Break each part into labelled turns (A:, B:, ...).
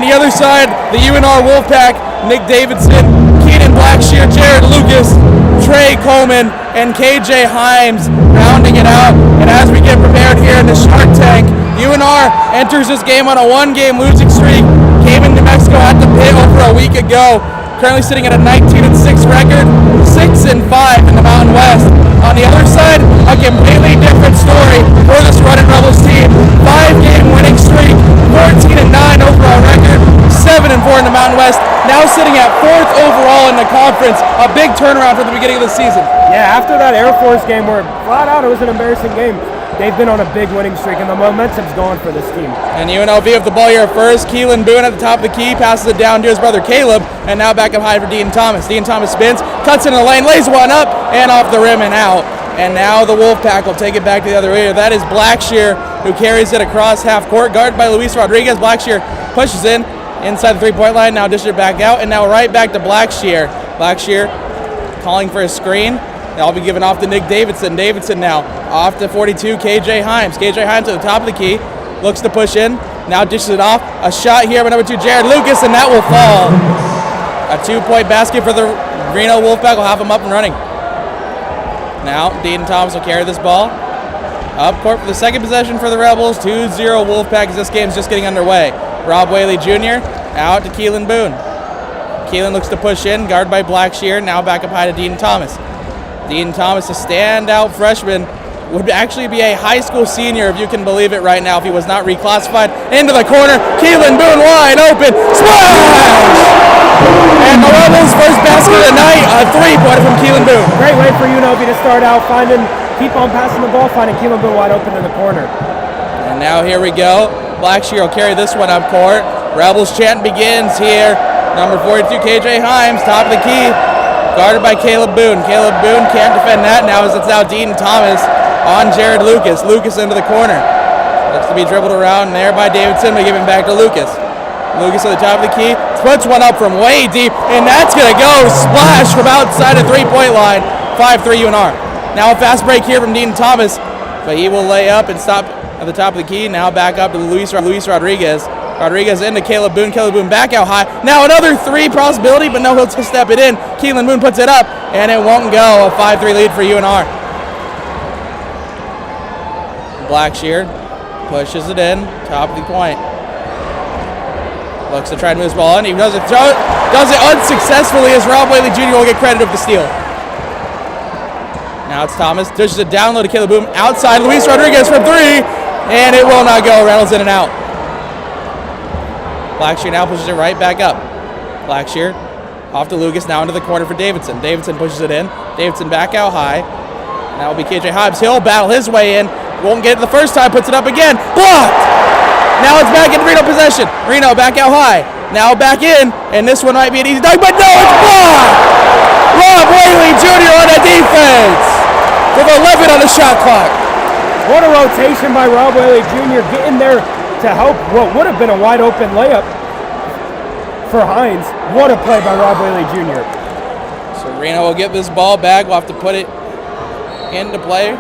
A: the other side, the UNR Wolfpack, Nick Davidson, Keenan Blackshear, Jared Lucas, Trey Coleman, and KJ Himes rounding it out. And as we get prepared here in the Shark Tank, UNR enters this game on a 1-game losing streak. Came in New Mexico at the pit over a week ago. Currently sitting at a 19-6 record, 6-5 in the Mountain West. On the other side, a completely different story for this Runnin Rebels team. 5-game winning streak, 14-9 overall record, 7-4 in the Mountain West. Now sitting at 4th overall in the conference. A big turnaround from the beginning of the season.
B: Yeah, after that Air Force game where flat out it was an embarrassing game, they've been on a big winning streak, and the momentum's gone for this team.
A: And UNLV with the ball here first. Keelan Boone at the top of the key, passes it down to his brother Caleb, and now back up high for Dean Thomas. Dean Thomas spins, cuts into the lane, lays one up, and off the rim and out. And now the Wolfpack will take it back to the other way. That is Blackshear, who carries it across half court, guarded by Luis Rodriguez. Blackshear pushes in inside the three-point line, now dishes it back out, and now right back to Blackshear. Blackshear calling for a screen. That'll be given off to Nick Davidson. Davidson now off to 42, KJ Himes. KJ Himes at the top of the key, looks to push in, now dishes it off. A shot here by number 2, Jared Lucas, and that will fall. A 2-point basket for the Reno Wolfpack will have them up and running. Now, Dean Thomas will carry this ball. Up court for the second possession for the Rebels. 2-0 Wolfpack as this game's just getting underway. Rob Whaley Jr. out to Keelan Boone. Keelan looks to push in, guarded by Blackshear. Now back up high to Dean Thomas. Dean Thomas, a standout freshman, would actually be a high school senior, if you can believe it right now, if he was not reclassified. Into the corner, Keelan Boone wide open, splash! And the Rebels' first basket of the night, a 3-pointer from Keelan Boone.
B: Great way for UNLV to start out, keep on passing the ball, finding Keelan Boone wide open in the corner.
A: And now here we go. Blackshear will carry this one up court. Rebels chant begins here. Number 42, KJ Himes, top of the key. Guarded by Caleb Boone. Caleb Boone can't defend that now as it's now Dean Thomas on Jared Lucas. Lucas into the corner. Looks to be dribbled around there by Davidson, but giving back to Lucas. Lucas at the top of the key, puts one up from way deep, and that's going to go splash from outside the three-point line. 5-3 UNR. Now a fast break here from Dean Thomas, but he will lay up and stop at the top of the key. Now back up to Luis Rodriguez. Rodriguez into Caleb Boone. Caleb Boone back out high. Now another 3 possibility, but no, he'll step it in. Keelan Boone puts it up, and it won't go. A 5-3 lead for UNR. Blackshear pushes it in, top of the point. Looks to try to move his ball in. He does it unsuccessfully as Rob Whaley Jr. will get credit of the steal. Now it's Thomas. Dishes it down low to Caleb Boone. Outside, Luis Rodriguez from 3, and it will not go. Reynolds in and out. Blackshear now pushes it right back up. Blackshear off to Lucas, now into the corner for Davidson. Davidson pushes it in. Davidson back out high. That will be KJ Himes. He'll battle his way in. Won't get it the first time. Puts it up again. Blocked! Now it's back in Reno possession. Reno back out high. Now back in. And this one might be an easy dunk, but no, it's blocked! Rob Whaley Jr. on the defense with 11 on the shot clock.
B: What a rotation by Rob Whaley Jr. getting there to help what would have been a wide open layup for Hines. What a play by Rob Whaley Jr.
A: So Reno will get this ball back. We'll have to put it into play.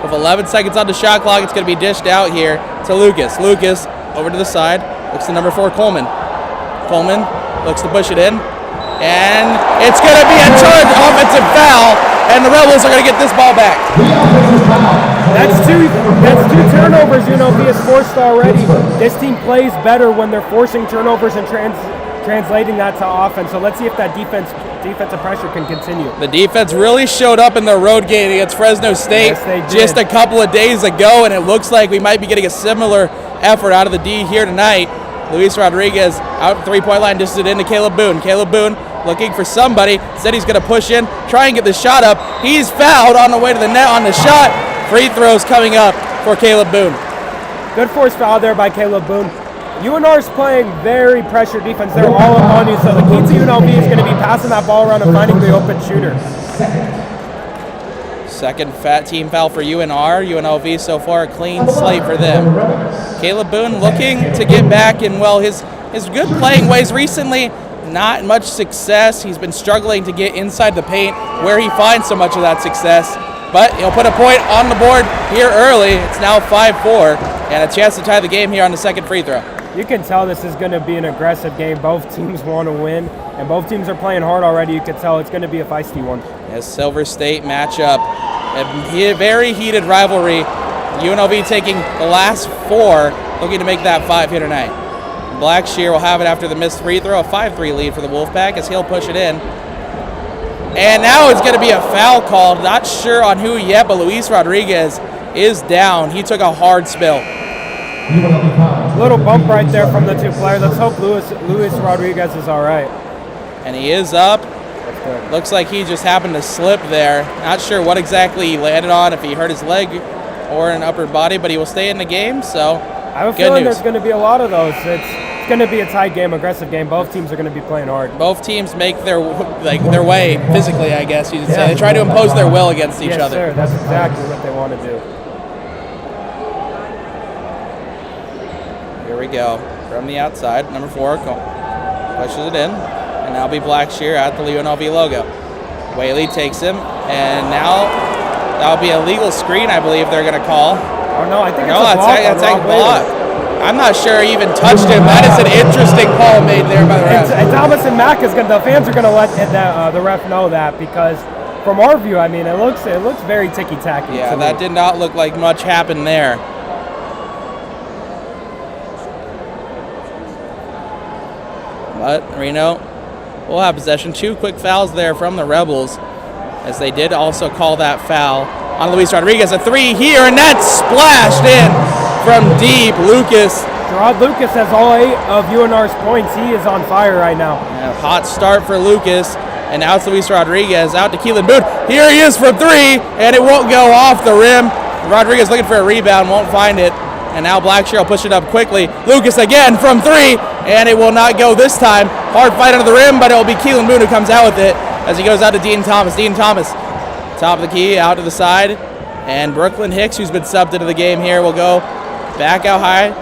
A: With 11 seconds on the shot clock, it's going to be dished out here to Lucas. Lucas over to the side. Looks to number 4, Coleman. Coleman looks to push it in. And it's going to be a charge offensive foul. And the Rebels are going to get this ball back.
B: That's two turnovers UNLV has forced already. This team plays better when they're forcing turnovers and translating that to offense. So let's see if that defensive pressure can continue.
A: The defense really showed up in the road game against Fresno State just a couple of days ago, and it looks like we might be getting a similar effort out of the D here tonight. Luis Rodriguez out the three-point line, dishes it into Caleb Boone. Caleb Boone looking for somebody. Said he's going to push in, try and get the shot up. He's fouled on the way to the net on the shot. Free throws coming up for Caleb Boone.
B: Good forced foul there by Caleb Boone. UNR is playing very pressure defense. They're all up on you, so the key to UNLV is going to be passing that ball around and finding the open shooter.
A: Second team foul for UNR. UNLV so far a clean slate for them. Caleb Boone looking to get back in, well, his good playing ways recently. Not much success. He's been struggling to get inside the paint where he finds so much of that success. But he'll put a point on the board here early. It's now 5-4 and a chance to tie the game here on the second free throw.
B: You can tell this is going to be an aggressive game. Both teams want to win, and both teams are playing hard already. You can tell it's going to be a feisty one.
A: As Silver State matchup, a very heated rivalry. UNLV taking the last 4, looking to make that 5-hitter night. Blackshear will have it after the missed free throw, a 5-3 lead for the Wolfpack as he'll push it in. And now it's going to be a foul called. Not sure on who yet, but Luis Rodriguez is down. He took a hard spill.
B: Little bump right there from the 2 players. Let's hope Luis Rodriguez is all right.
A: And he is up. Looks like he just happened to slip there. Not sure what exactly he landed on, if he hurt his leg or an upper body, but he will stay in the game, so
B: I have a feeling there's going to be a lot of those. It's going to be a tight game, aggressive game. Both teams are going to be playing hard.
A: Both teams make their way physically, I guess you could say. They try to impose their will against each other.
B: Yes, sir. That's exactly what they want to do.
A: Here we go. From the outside, number 4 pushes it in. And now be Blackshear at the UNLV logo. Whaley takes him, and now that'll be a legal screen, I believe they're going to call.
B: Oh, no, I think it's a
A: block. I'm not sure he even touched him. That is an interesting call made there by the ref.
B: And Thomas and Mack the fans are going to let the ref know that, because from our view, I mean, it looks very ticky-tacky.
A: Yeah, that did not look like much happened there. But Reno will have possession. 2 quick fouls there from the Rebels, as they did also call that foul on Luis Rodriguez. A 3 here, and that's splashed in from deep.
B: Gerard Lucas has all 8 of UNR's points. He is on fire right now.
A: A hot start for Lucas, and now it's Luis Rodriguez out to Keelan Boone. Here he is from 3, and it won't go off the rim. Rodriguez looking for a rebound, won't find it. And now Blackshear will push it up quickly. Lucas again from 3, and it will not go this time. Hard fight under the rim, but it will be Keelan Boone who comes out with it as he goes out to Dean Thomas. Dean Thomas, top of the key, out to the side. And Brooklyn Hicks, who's been subbed into the game here, will go back out high.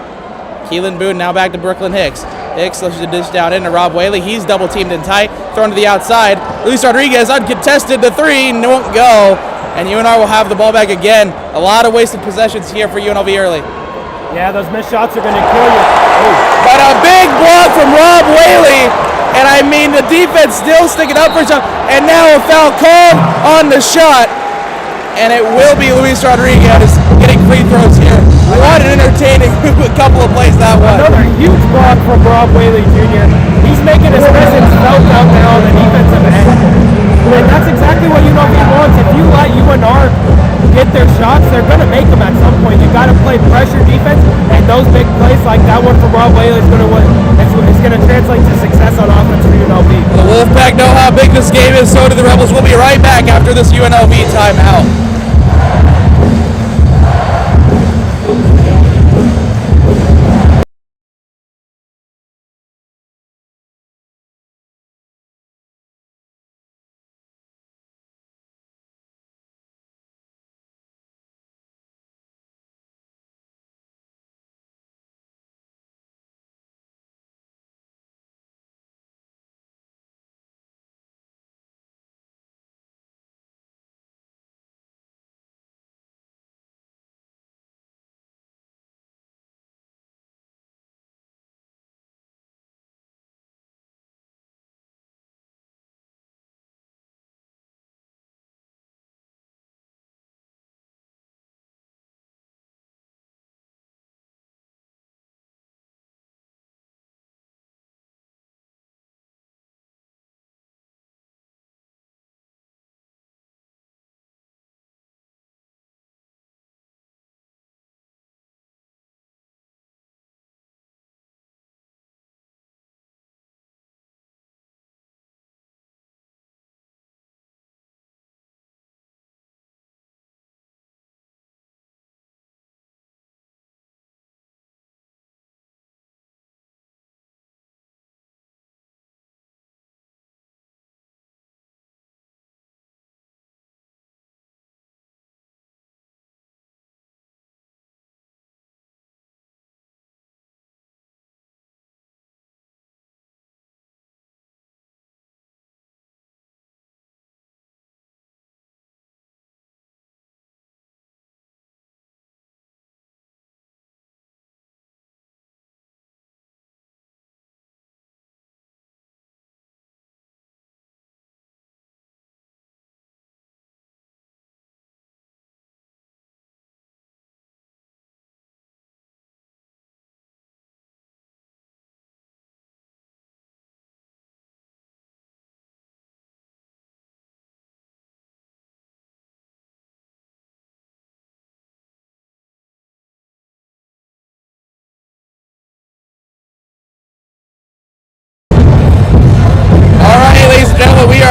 A: Keelan Boone now back to Brooklyn Hicks. Hicks lets the dish down into Rob Whaley. He's double teamed in tight, thrown to the outside. Luis Rodriguez uncontested, the 3, and won't go. And UNR will have the ball back again. A lot of wasted possessions here for UNLV early.
B: Yeah, those missed shots are going to kill you. Ooh.
A: But a big block from Rob Whaley. And I mean, the defense still sticking up for a shot. And now a foul called on the shot. And it will be Luis Rodriguez getting free throws here. What an entertaining couple of plays that was.
B: Another huge block from Rob Whaley Jr. He's making his presence felt out there on the defensive end. And that's exactly what UNLV wants. If you let UNR get their shots, they're going to make them at some point. You got to play pressure defense, and those big plays like that one from Rob Whaley is going to win. It's going to translate to success on offense for UNLV.
A: The Wolfpack know how big this game is, so do the Rebels. We'll be right back after this UNLV timeout.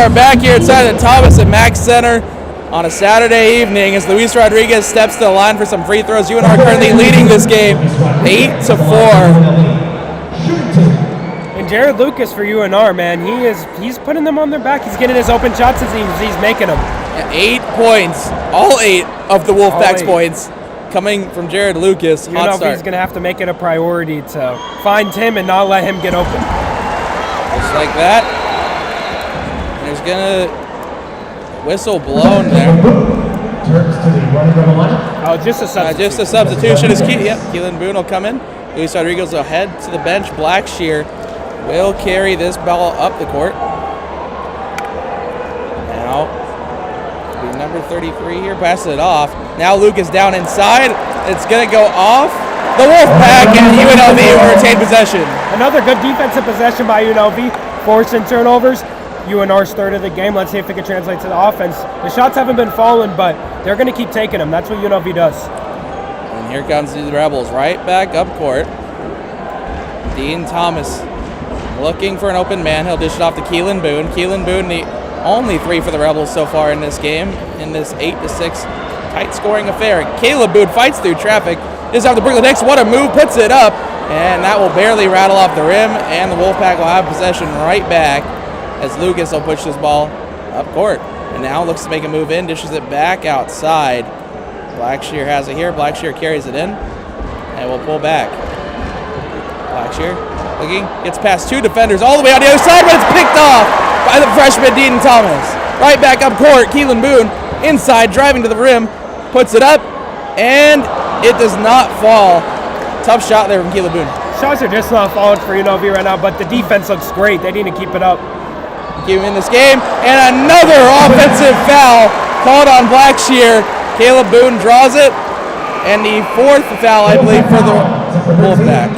A: are back here inside the Thomas and Mack Center on a Saturday evening as Luis Rodriguez steps to the line for some free throws. UNR currently leading this game 8-4.
B: And Jared Lucas for UNR, man, he's putting them on their back. He's getting his open shots as he's making them.
A: 8 points, all 8 of the Wolfpack's points coming from Jared Lucas. Hot start.
B: He's going to have to make it a priority to find him and not let him get open.
A: Just like that. And there's going to whistle blown there.
B: Oh, just a substitution.
A: Just a substitution. Keelan Boone will come in. Luis Rodriguez will head to the bench. Blackshear will carry this ball up the court. Now, number 33 here passes it off. Now Lucas down inside. It's going to go off. The Wolfpack and UNLV will retain possession.
B: Another good defensive possession by UNLV, forcing turnovers. UNR's third of the game. Let's see if it can translate to the offense. The shots haven't been falling, but they're going to keep taking them. That's what UNLV does.
A: And here comes the Rebels right back up court. Dean Thomas looking for an open man. He'll dish it off to Keelan Boone. Keelan Boone, the only 3 for the Rebels so far in this game, in this 8-6 tight scoring affair. Caleb Boone fights through traffic. Just off the Brooklyn Hicks. What a move. Puts it up. And that will barely rattle off the rim. And the Wolfpack will have possession right back as Lucas will push this ball up court. And now looks to make a move in. Dishes it back outside. Blackshear has it here. Blackshear carries it in. And will pull back. Blackshear looking. Gets past 2 defenders all the way on the other side. But it's picked off by the freshman Dean Thomas. Right back up court. Keelan Boone inside, driving to the rim. Puts it up. And it does not fall. Tough shot there from Keelan Boone.
B: Shots are just not falling for UNLV right now, but the defense looks great. They need to keep it up.
A: Keep him in this game. And another offensive foul called on Blackshear. Caleb Boone draws it. And the 4th foul, I believe, for the Wolfpack.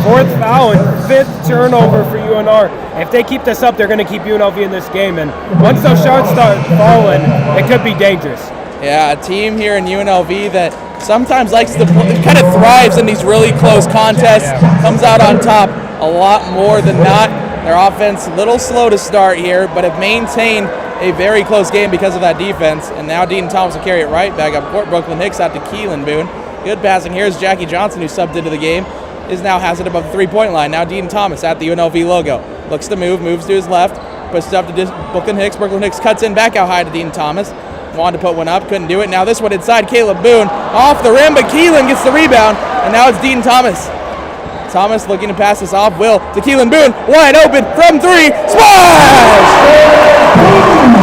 B: 4th foul and 5th turnover for UNR. If they keep this up, they're going to keep UNLV in this game. And once those shots start falling, it could be dangerous.
A: Yeah, a team here in UNLV that sometimes likes to kind of thrives in these really close contests, comes out on top a lot more than not. Their offense a little slow to start here, but have maintained a very close game because of that defense. And now Dean Thomas will carry it right back up court. Brooklyn Hicks out to Keelan Boone. Good passing. Here's Jackie Johnson, who subbed into the game, has it above the 3-point line. Now Dean Thomas at the UNLV logo. Looks to moves to his left, pushes up to Brooklyn Hicks. Brooklyn Hicks cuts in back out high to Dean Thomas. Wanted to put one up, couldn't do it. Now this one inside, Caleb Boone off the rim, but Keelan gets the rebound, and now it's Dean Thomas. Thomas looking to pass this off, Will to Keelan Boone, wide open from 3, splash!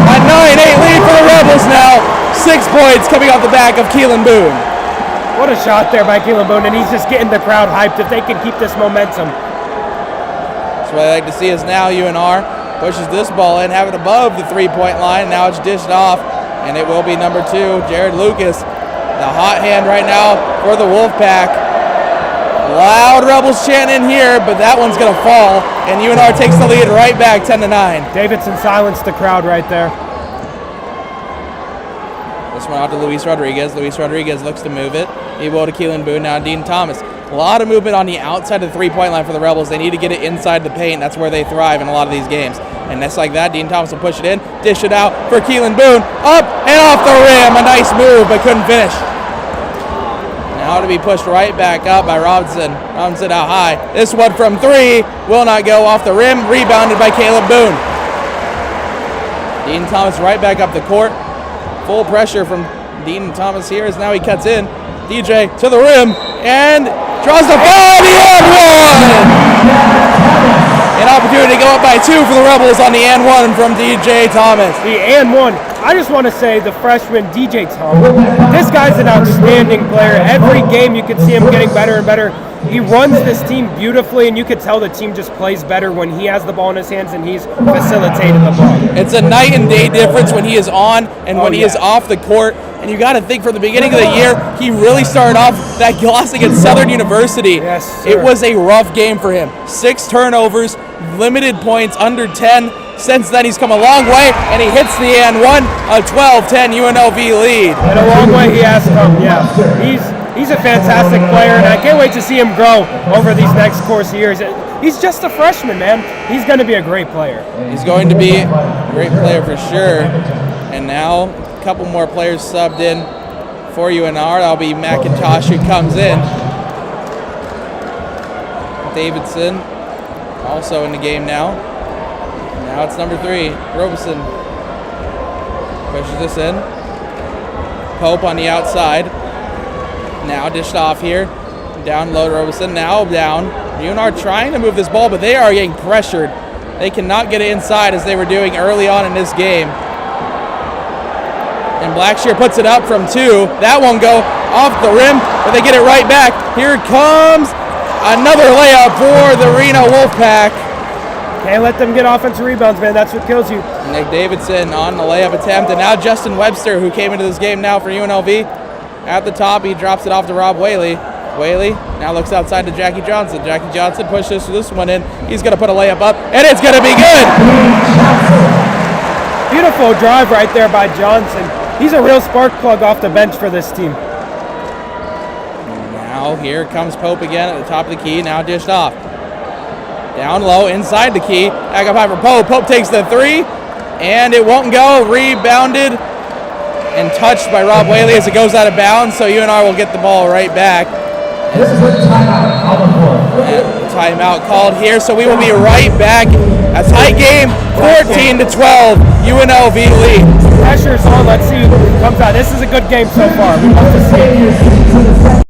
A: A 9-8 lead for the Rebels now. 6 points coming off the back of Keelan Boone.
B: What a shot there by Keelan Boone, and he's just getting the crowd hyped if they can keep this momentum.
A: That's what I like to see is now UNR pushes this ball in, have it above the 3-point line. Now it's dished off. And it will be number 2, Jared Lucas. The hot hand right now for the Wolfpack. Loud Rebels chanting here, but that one's going to fall. And UNR takes the lead right back, 10-9.
B: Davidson silenced the crowd right there.
A: This one out to Luis Rodriguez. Luis Rodriguez looks to move it. He will to Keelan Boone, now Dean Thomas. A lot of movement on the outside of the 3-point line for the Rebels. They need to get it inside the paint. That's where they thrive in a lot of these games. And that's like that. Dean Thomas will push it in, dish it out for Keelan Boone. Up and off the rim. A nice move, but couldn't finish. Now to be pushed right back up by Robinson. Robinson out high. This one from 3 will not go off the rim. Rebounded by Caleb Boone. Dean Thomas right back up the court. Full pressure from Dean Thomas here as now he cuts in. DJ to the rim and draws the ball. The and one! An opportunity to go up by 2 for the Rebels on the and 1 from DJ Thomas.
B: The and 1. I just want to say the freshman DJ Thomas. This guy's an outstanding player. Every game you can see him getting better and better. He runs this team beautifully, and you could tell the team just plays better when he has the ball in his hands and he's facilitating the ball.
A: It's a night and day difference when he is on and when he is off the court. And you got to think from the beginning of the year, he really started off that loss against Southern University.
B: Yes, sir.
A: It was a rough game for him. 6 turnovers, limited points, under 10. Since then, he's come a long way, and he hits the and 1, a 12-10 UNLV lead.
B: And a long way he has come, yeah. He's a fantastic player, and I can't wait to see him grow over these next course of years. He's just a freshman, man. He's going to be a great player.
A: He's going to be a great player for sure. And now a couple more players subbed in for UNR. That'll be McIntosh who comes in. Davidson also in the game now. Now it's number 3, Robeson. Pushes this in. Pope on the outside. Now dished off here. Down low to Robeson. Now down. UNR trying to move this ball, but they are getting pressured. They cannot get it inside as they were doing early on in this game. And Blackshear puts it up from 2. That won't go off the rim, but they get it right back. Here comes another layup for the Reno Wolfpack.
B: Can't let them get offensive rebounds, man. That's what kills you.
A: Nick Davidson on the layup attempt, and now Justin Webster, who came into this game now for UNLV. At the top, he drops it off to Rob Whaley. Whaley now looks outside to Jackie Johnson. Jackie Johnson pushes this one in. He's going to put a layup up, and it's going to be good.
B: Beautiful drive right there by Johnson. He's a real spark plug off the bench for this team.
A: Now here comes Pope again at the top of the key. Now dished off. Down low inside the key. Back up high for Pope. Pope takes the 3, and it won't go. Rebounded and touched by Rob Whaley as it goes out of bounds. So UNR will get the ball right back.
C: This is a
A: Timeout called here, so we will be right back. A tight game, 14-12, UNLV lead.
B: Pressure's on. Let's see who comes out. This is a good game so far. We love to see it.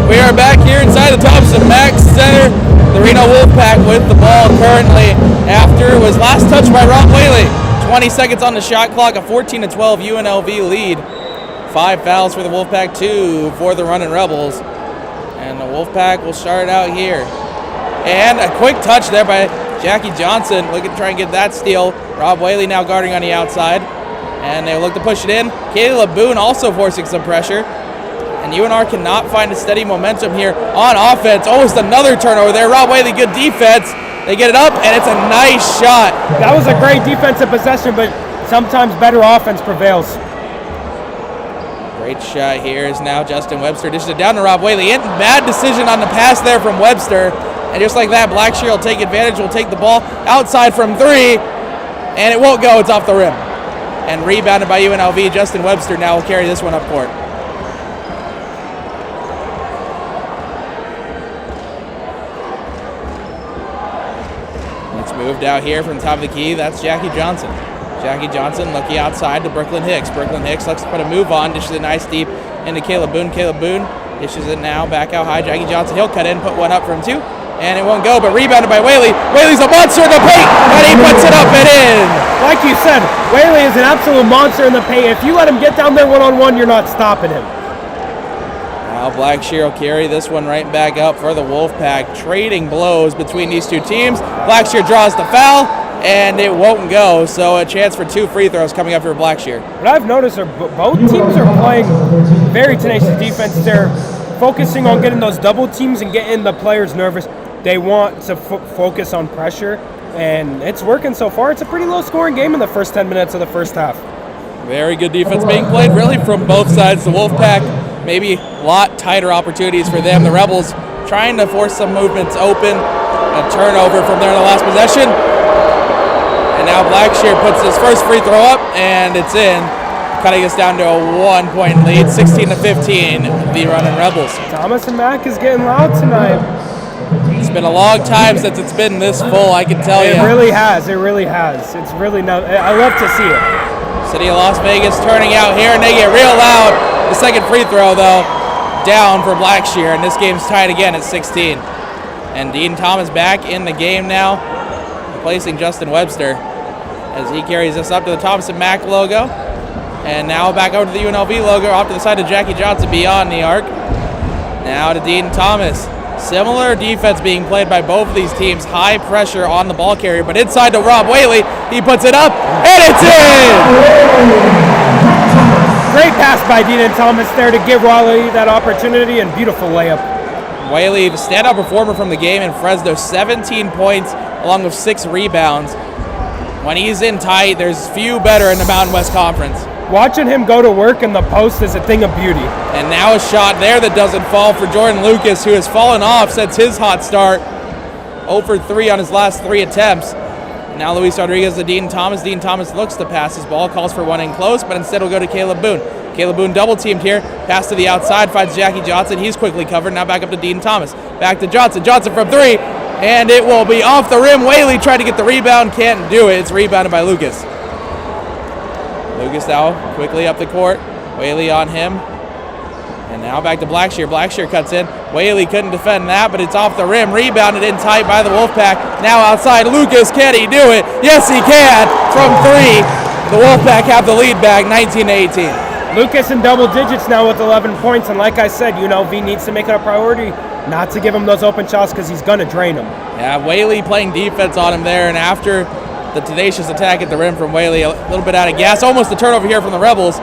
A: We are back here inside the Thompson Max Center. The Reno Wolfpack with the ball currently after it was last touched by Rob Whaley. 20 seconds on the shot clock, a 14-12 UNLV lead. 5 fouls for the Wolfpack, 2 for the Runnin Rebels. And the Wolfpack will start out here. And a quick touch there by Jackie Johnson. Looking to try and get that steal. Rob Whaley now guarding on the outside. And they look to push it in. Caleb Boone also forcing some pressure. And UNR cannot find a steady momentum here on offense. Almost another turnover there. Rob Whaley, good defense. They get it up, and it's a nice shot.
B: That was a great defensive possession, but sometimes better offense prevails.
A: Great shot here is now Justin Webster. Dishes it down to Rob Whaley. Bad decision on the pass there from Webster. And just like that, Blackshear will take advantage, will take the ball outside from 3. and it won't go. It's off the rim. And rebounded by UNLV. Justin Webster now will carry this one up court. It's moved out here from the top of the key. That's Jackie Johnson. Jackie Johnson looking outside to Brooklyn Hicks. Brooklyn Hicks looks to put a move on. Dishes it nice deep into Caleb Boone. Caleb Boone dishes it now back out high. Jackie Johnson, he'll cut in, put one up from 2. And it won't go, but rebounded by Whaley. Whaley's a monster in the paint, and he puts it up and in.
B: Like you said, Whaley is an absolute monster in the paint. If you let him get down there one-on-one, you're not stopping him.
A: Now Blackshear will carry this one right back up for the Wolfpack. Trading blows between these two teams. Blackshear draws the foul, and it won't go, so a chance for 2 free throws coming up for Blackshear.
B: What I've noticed are both teams are playing very tenacious defense. They're focusing on getting those double teams and getting the players nervous. They want to focus on pressure, and it's working so far. It's a pretty low-scoring game in the first 10 minutes of the first half.
A: Very good defense being played, really, from both sides. The Wolfpack, maybe a lot tighter opportunities for them. The Rebels trying to force some movements open. A turnover from there in the last possession. And now Blackshear puts his first free throw up, and it's in, cutting us down to a 1-point lead, 16-15, the Runnin Rebels.
B: Thomas and Mack is getting loud tonight.
A: It's been a long time since it's been this full, I can tell you.
B: It really has. It really has. It's really not. I love to see it.
A: City of Las Vegas turning out here, and they get real loud. The second free throw, though, down for Blackshear, and this game's tied again at 16. And Dean Thomas back in the game now, replacing Justin Webster as he carries us up to the Thomas and Mack logo. And now back over to the UNLV logo, off to the side of Jackie Johnson beyond the arc. Now to Dean Thomas. Similar defense being played by both of these teams. High pressure on the ball carrier, but inside to Rob Whaley. He puts it up, and it's in!
B: Great pass by Dean Thomas there to give Whaley that opportunity, and beautiful layup.
A: Whaley, the standout performer from the game in Fresno, 17 points along with 6 rebounds. When he's in tight, there's few better in the Mountain West Conference.
B: Watching him go to work in the post is a thing of beauty.
A: And now a shot there that doesn't fall for Jordyn Lucas, who has fallen off since his hot start. 0 for 3 on his last 3 attempts. Now Luis Rodriguez to Dean Thomas. Dean Thomas looks to pass his ball, calls for one in close, but instead will go to Caleb Boone. Caleb Boone double teamed here, pass to the outside, finds Jackie Johnson. He's quickly covered. Now back up to Dean Thomas. Back to Johnson. Johnson from 3, and it will be off the rim. Whaley tried to get the rebound, can't do it. It's rebounded by Lucas. Lucas now quickly up the court. Whaley on him. And now back to Blackshear. Blackshear cuts in. Whaley couldn't defend that, but it's off the rim. Rebounded in tight by the Wolfpack. Now outside, Lucas, can he do it? Yes, he can. From 3, the Wolfpack have the lead back, 19-18.
B: Lucas in double digits now with 11 points, and like I said, UNLV needs to make it a priority not to give him those open shots because he's going to drain them.
A: Yeah, Whaley playing defense on him there, and after the tenacious attack at the rim from Whaley, a little bit out of gas. Almost a turnover here from the Rebels.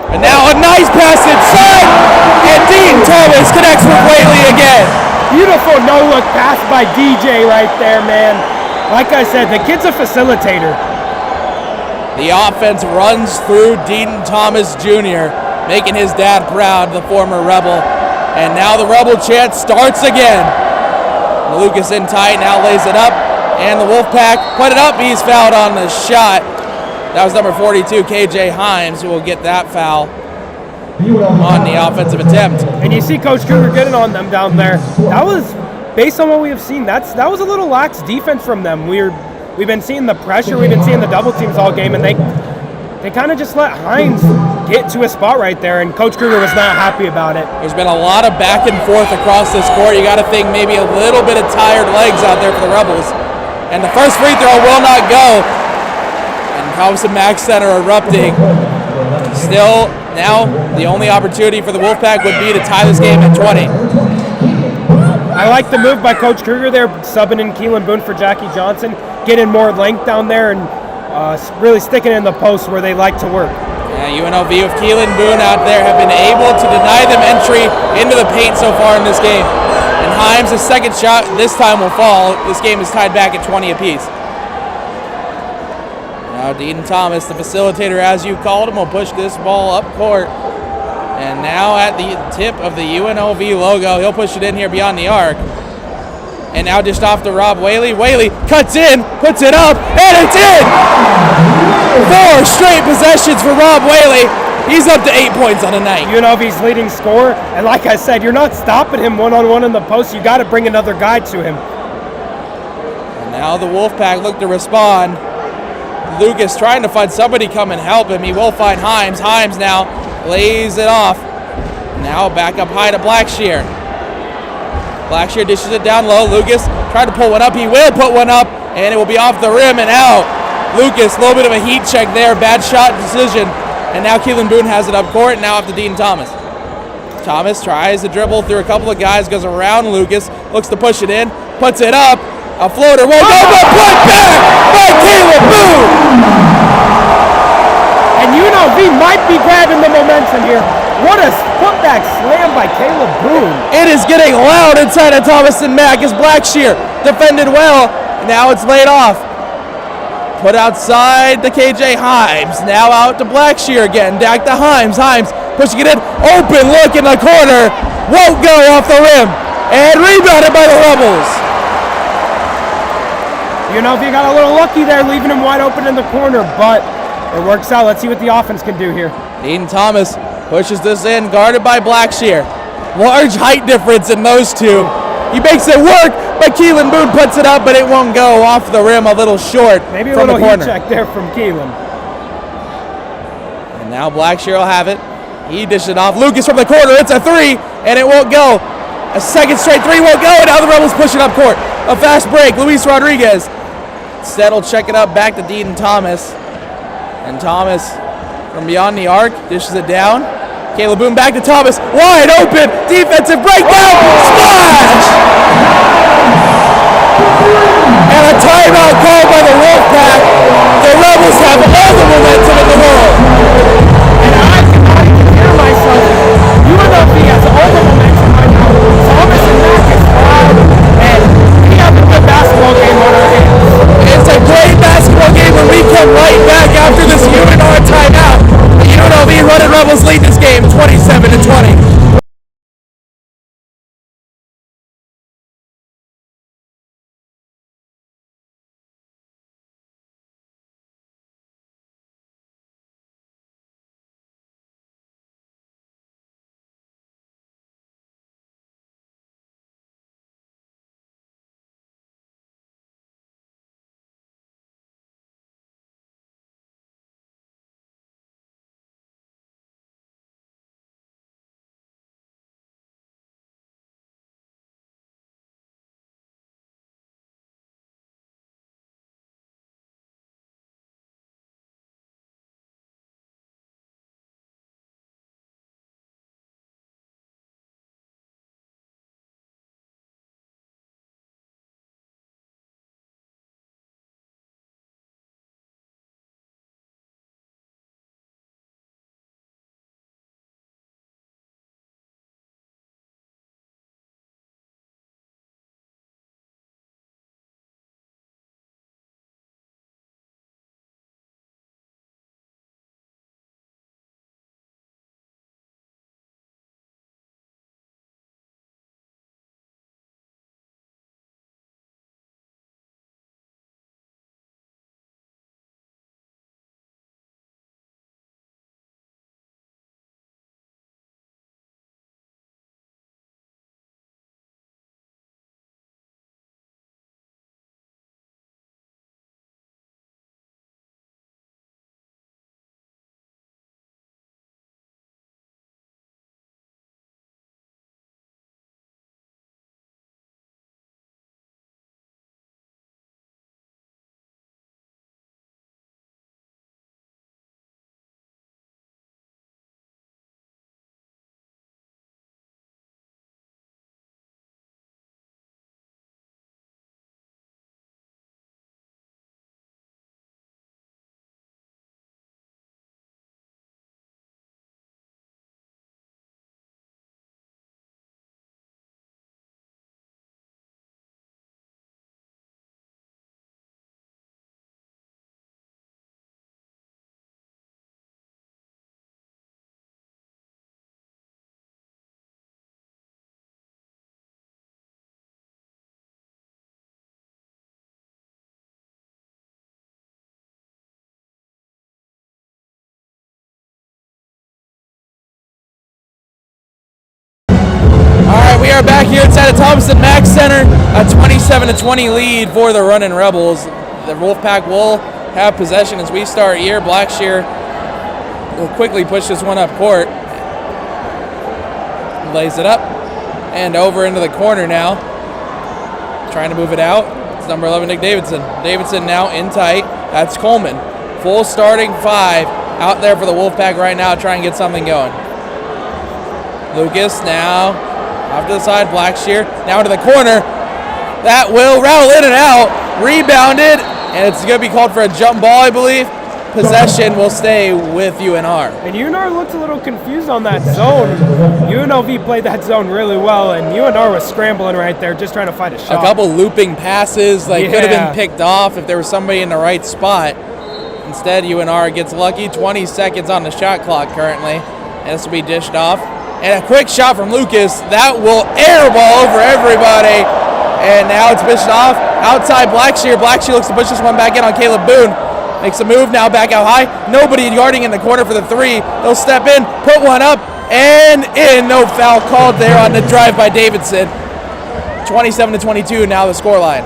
A: And now a nice pass inside, and Dean Thomas connects with Whaley again.
B: Beautiful no-look pass by DJ right there, man. Like I said, the kid's a facilitator.
A: The offense runs through Dean Thomas Jr., making his dad proud, the former Rebel. And now the Rebel chant starts again. Lucas in tight, now lays it up. And the Wolfpack put it up. He's fouled on the shot. That was number 42, KJ Himes, who will get that foul on the offensive attempt.
B: And you see Coach Kruger getting on them down there. That was, based on what we have seen, that was a little lax defense from them. We've been seeing the pressure, we've been seeing the double teams all game, and they kind of just let Himes get to a spot right there, and Coach Kruger was not happy about it.
A: There's been a lot of back and forth across this court. You got to think maybe a little bit of tired legs out there for the Rebels. And the first free throw will not go. And Thomas and Mack Center erupting. Still, now the only opportunity for the Wolfpack would be to tie this game at 20.
B: I like the move by Coach Kruger there, subbing in Keelan Boone for Jackie Johnson, getting more length down there and really sticking in the post where they like to work.
A: Yeah, UNLV with Keelan Boone out there have been able to deny them entry into the paint so far in this game. And Himes' second shot this time will fall. This game is tied back at 20 apiece. Now Dean Thomas, the facilitator as you called him, will push this ball up court. And now at the tip of the UNLV logo, he'll push it in here beyond the arc. And now dished off to Rob Whaley. Whaley cuts in, puts it up, and it's in! 4 straight possessions for Rob Whaley. He's up to 8 points on the night.
B: UNLV's leading scorer, and like I said, you're not stopping him one-on-one in the post. You got to bring another guy to him.
A: And now the Wolfpack look to respond. Lucas trying to find somebody come and help him. He will find Himes. Himes now lays it off. Now back up high to Blackshear. Blackshear dishes it down low. Lucas tried to pull one up. He will put one up, and it will be off the rim and out. Lucas, a little bit of a heat check there. Bad shot decision. And now Keelan Boone has it up court, and now off to Dean Thomas. Thomas tries to dribble through a couple of guys, goes around Lucas, looks to push it in, puts it up. A floater won't go, but put back by Keelan Boone!
B: And UNLV might be grabbing the momentum here. What a putback slam by Caleb Boone.
A: It is getting loud inside of Thomas and Mack as Blackshear defended well. Now it's laid off. Put outside to KJ Himes. Now out to Blackshear again. Back to Himes. Himes pushing it in. Open look in the corner. Won't go off the rim. And rebounded by the Rebels.
B: UNLV got a little lucky there, leaving him wide open in the corner, but it works out. Let's see what the offense can do here.
A: Dean Thomas pushes this in, guarded by Blackshear. Large height difference in those two. He makes it work, but Keelan Boone puts it up, but it won't go off the rim, a little short.
B: Maybe a
A: from
B: little
A: the corner.
B: heat check there from Keelan.
A: And now Blackshear will have it. He dishes it off. Lucas from the corner. It's a 3, and it won't go. A second straight 3 won't go, and now the Rebels push it up court. A fast break. Luis Rodriguez. Instead, will check it up back to Dean Thomas. And Thomas from beyond the arc dishes it down. Caleb Boone back to Thomas. Wide open. Defensive breakdown. Splash! And a timeout called by the Wolfpack. The Rebels have all the momentum in the world.
B: And I cannot even hear myself. UNLV has all the momentum right now. Thomas and Mack is loud, and we have a good basketball game on our hands.
A: It's a great basketball game when we come right back after this UNR timeout. The UNLV Runnin Rebels lead this game 27-20. are back here inside of Thompson Mack Center. A 27-20 lead for the Runnin Rebels. The Wolfpack will have possession as we start here. Blackshear will quickly push this one up court. Lays it up and over into the corner now. Trying to move it out. It's number 11, Nick Davidson. Davidson now in tight. That's Coleman. Full starting five out there for the Wolfpack right now, trying to get something going. Lucas now off to the side. Blackshear now into the corner. That will rattle in and out. Rebounded, and it's going to be called for a jump ball, I believe. Possession will stay with UNR.
B: And UNR looked a little confused on that zone. UNLV played that zone really well, and UNR was scrambling right there, just trying to find a shot.
A: A couple looping passes, could have been picked off if there was somebody in the right spot. Instead, UNR gets lucky. 20 seconds on the shot clock currently, and this will be dished off. And a quick shot from Lucas. That will airball over everybody. And now it's dished off. Outside Blackshear. Blackshear looks to push this one back in on Caleb Boone. Makes a move now back out high. Nobody guarding in the corner for the three. They'll step in, put one up, and in. No foul called there on the drive by Davidson. 27-22 now the scoreline.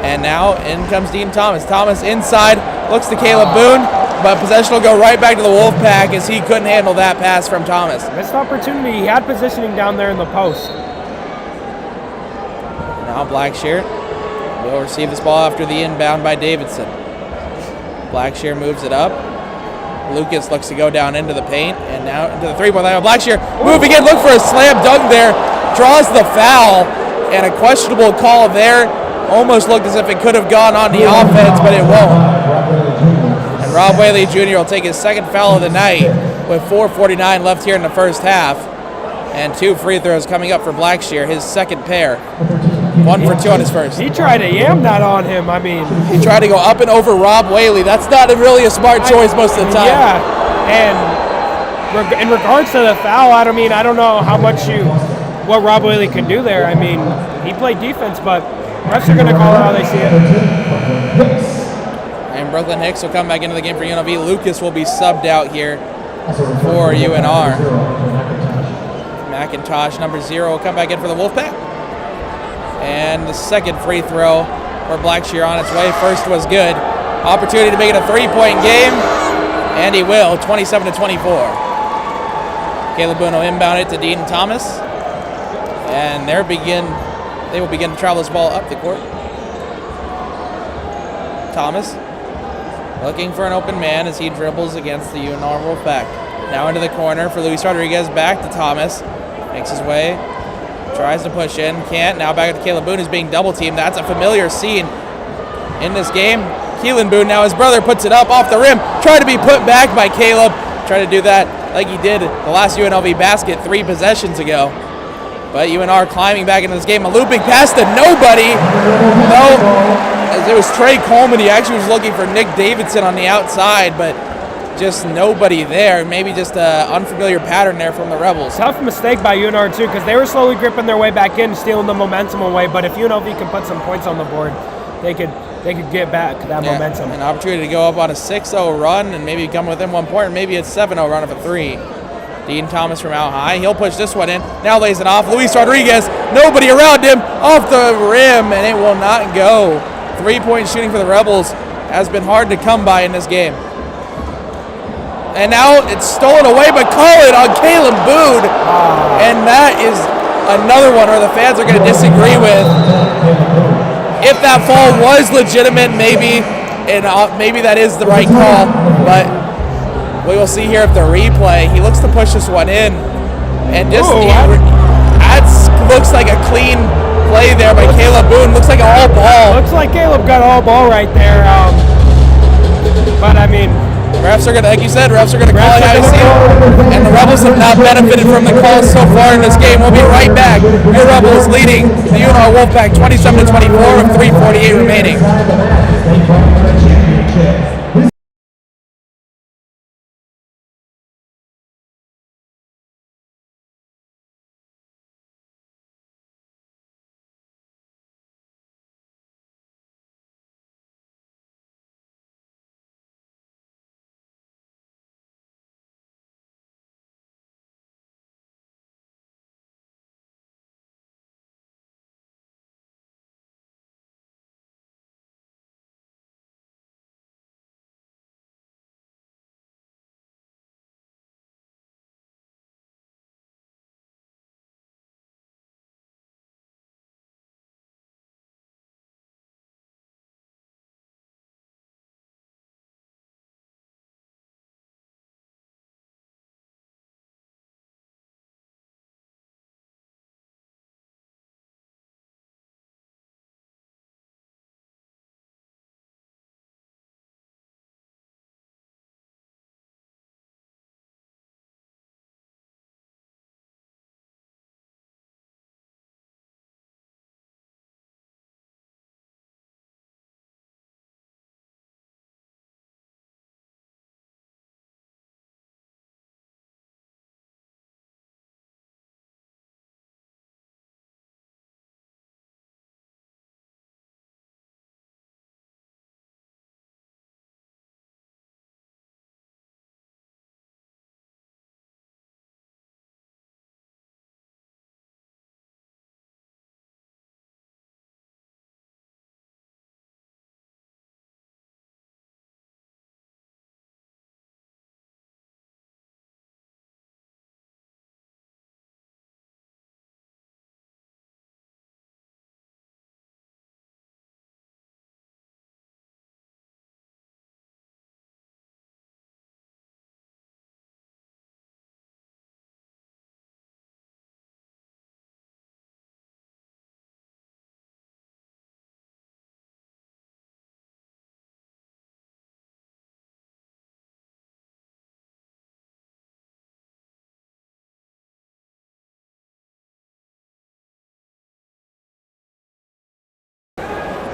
A: And now in comes Dean Thomas. Thomas inside, looks to Caleb Boone, but possession will go right back to the Wolfpack as he couldn't handle that pass from Thomas.
B: Missed opportunity. He had positioning down there in the post.
A: Now Blackshear will receive this ball after the inbound by Davidson. Blackshear moves it up. Lucas looks to go down into the paint and now into the three-point line. Blackshear moving in, look for a slam dunk there. Draws the foul, and a questionable call there. Almost looked as if it could have gone on the offense, but it won't. And Rob Whaley Jr. will take his second foul of the night with 4:49 left here in the first half. And 2 free throws coming up for Blackshear, his second pair. 1 for 2 on his first.
B: He tried to yam that on him. I mean,
A: he tried to go up and over Rob Whaley. That's not really a smart choice most of the time.
B: Yeah, and in regards to the foul, I don't know what Rob Whaley can do there. I mean, he played defense, but refs are going to call it how they see it.
A: And Brooklyn Hicks will come back into the game for UNLV. Lucas will be subbed out here for UNR. McIntosh, number 0, will come back in for the Wolfpack. And the second free throw for Blackshear on its way. First was good. Opportunity to make it a 3-point game, and he will, 27-24. Caleb Boone will inbound it to Dean Thomas. And they will begin to travel this ball up the court. Thomas looking for an open man as he dribbles against the UNR Wolfpack. Now into the corner for Luis Rodriguez, back to Thomas. Makes his way, tries to push in, can't. Now back to Caleb Boone, who's being double teamed. That's a familiar scene in this game. Keelan Boone, now his brother puts it up off the rim, tried to be put back by Caleb. Tried to do that like he did the last UNLV basket 3 possessions ago. But UNR climbing back into this game. A looping pass to nobody. No, as it was Trey Coleman. He actually was looking for Nick Davidson on the outside, but just nobody there. Maybe just an unfamiliar pattern there from the Rebels.
B: Tough mistake by UNR too, because they were slowly gripping their way back in, stealing the momentum away. But if UNLV can put some points on the board, they could get back that momentum.
A: An opportunity to go up on a 6-0 run and maybe come within 1 point, or maybe it's 7-0 run of a 3. Dean Thomas from out high. He'll push this one in. Now lays it off. Luis Rodriguez. Nobody around him. Off the rim, and it will not go. 3-point shooting for the Rebels has been hard to come by in this game. And now it's stolen away, but call it on Caleb Boone. And that is another one where the fans are going to disagree with. If that fall was legitimate, maybe that is the right call. But we will see here if the replay. He looks to push this one in. And just that looks like a clean play there by Caleb Boone. Looks like an all ball.
B: Looks like Caleb got all ball right there. But I mean,
A: refs are going to, like you said, refs are going to call it how you see it. And the Rebels have not benefited from the calls so far in this game. We'll be right back. Your Rebels leading the UNR Wolfpack 27-24 with 3:48 remaining.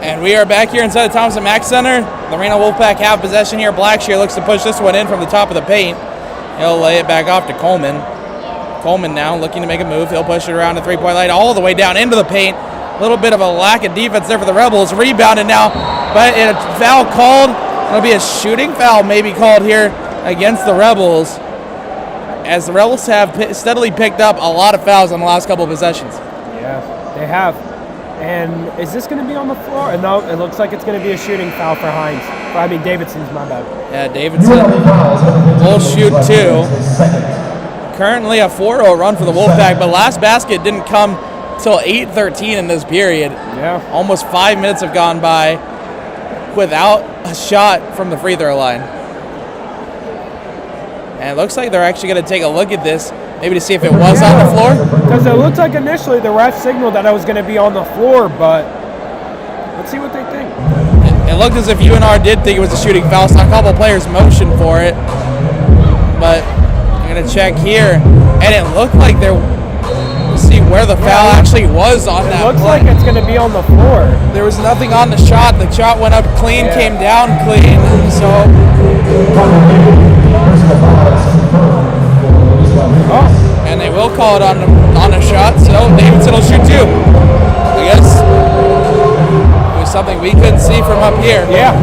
A: And we are back here inside the Thompson Mack Center. The Reno Wolfpack have possession here. Blackshear looks to push this one in from the top of the paint. He'll lay it back off to Coleman. Coleman now looking to make a move. He'll push it around the three-point line all the way down into the paint. A little bit of a lack of defense there for the Rebels. Rebounded now, but a foul called. It'll be a shooting foul maybe called here against the Rebels, as the Rebels have steadily picked up a lot of fouls on the last couple of possessions.
B: Yeah, they have. And is this going to be on the floor? No, it looks like it's going to be a shooting foul for Hines. I mean, Davidson's, my bad.
A: Yeah, Davidson will shoot 2. Currently a 4-0 run for the Wolfpack, but last basket didn't come till 8:13 in this period.
B: Yeah.
A: Almost 5 minutes have gone by without a shot from the free throw line. And it looks like they're actually going to take a look at this, maybe to see if it was on the floor.
B: Because it looked like initially the ref signaled that it was going to be on the floor, but let's see what they think.
A: It looked as if UNR did think it was a shooting foul, so a couple players motioned for it. But I'm going to check here, and it looked like let's see where the foul actually was on that play.
B: It looks like it's going to be on the floor.
A: There was nothing on the shot. The shot went up clean, came down clean, so... And they will call it on a shot, so Davidson will shoot 2. I guess it was something we couldn't see from up here.
B: Yeah.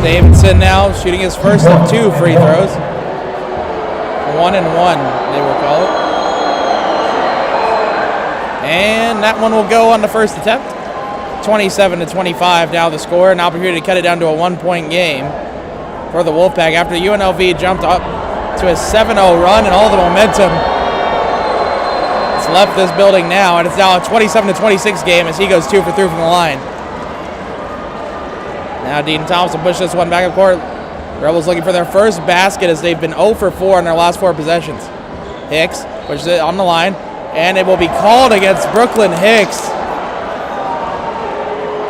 A: Davidson now shooting his first of 2 free throws. 1 and 1, they will call it. And that one will go on the first attempt. 27-25 now the score. An opportunity to cut it down to a 1-point game for the Wolfpack after UNLV jumped up to a 7-0 run, and all the momentum has left this building now, and it's now a 27-26 game as he goes 2 for 3 from the line. Now Dean Thompson pushes this one back up court. Rebels looking for their first basket as they've been 0 for 4 in their last 4 possessions. Hicks pushes it on the line, and it will be called against Brooklyn Hicks.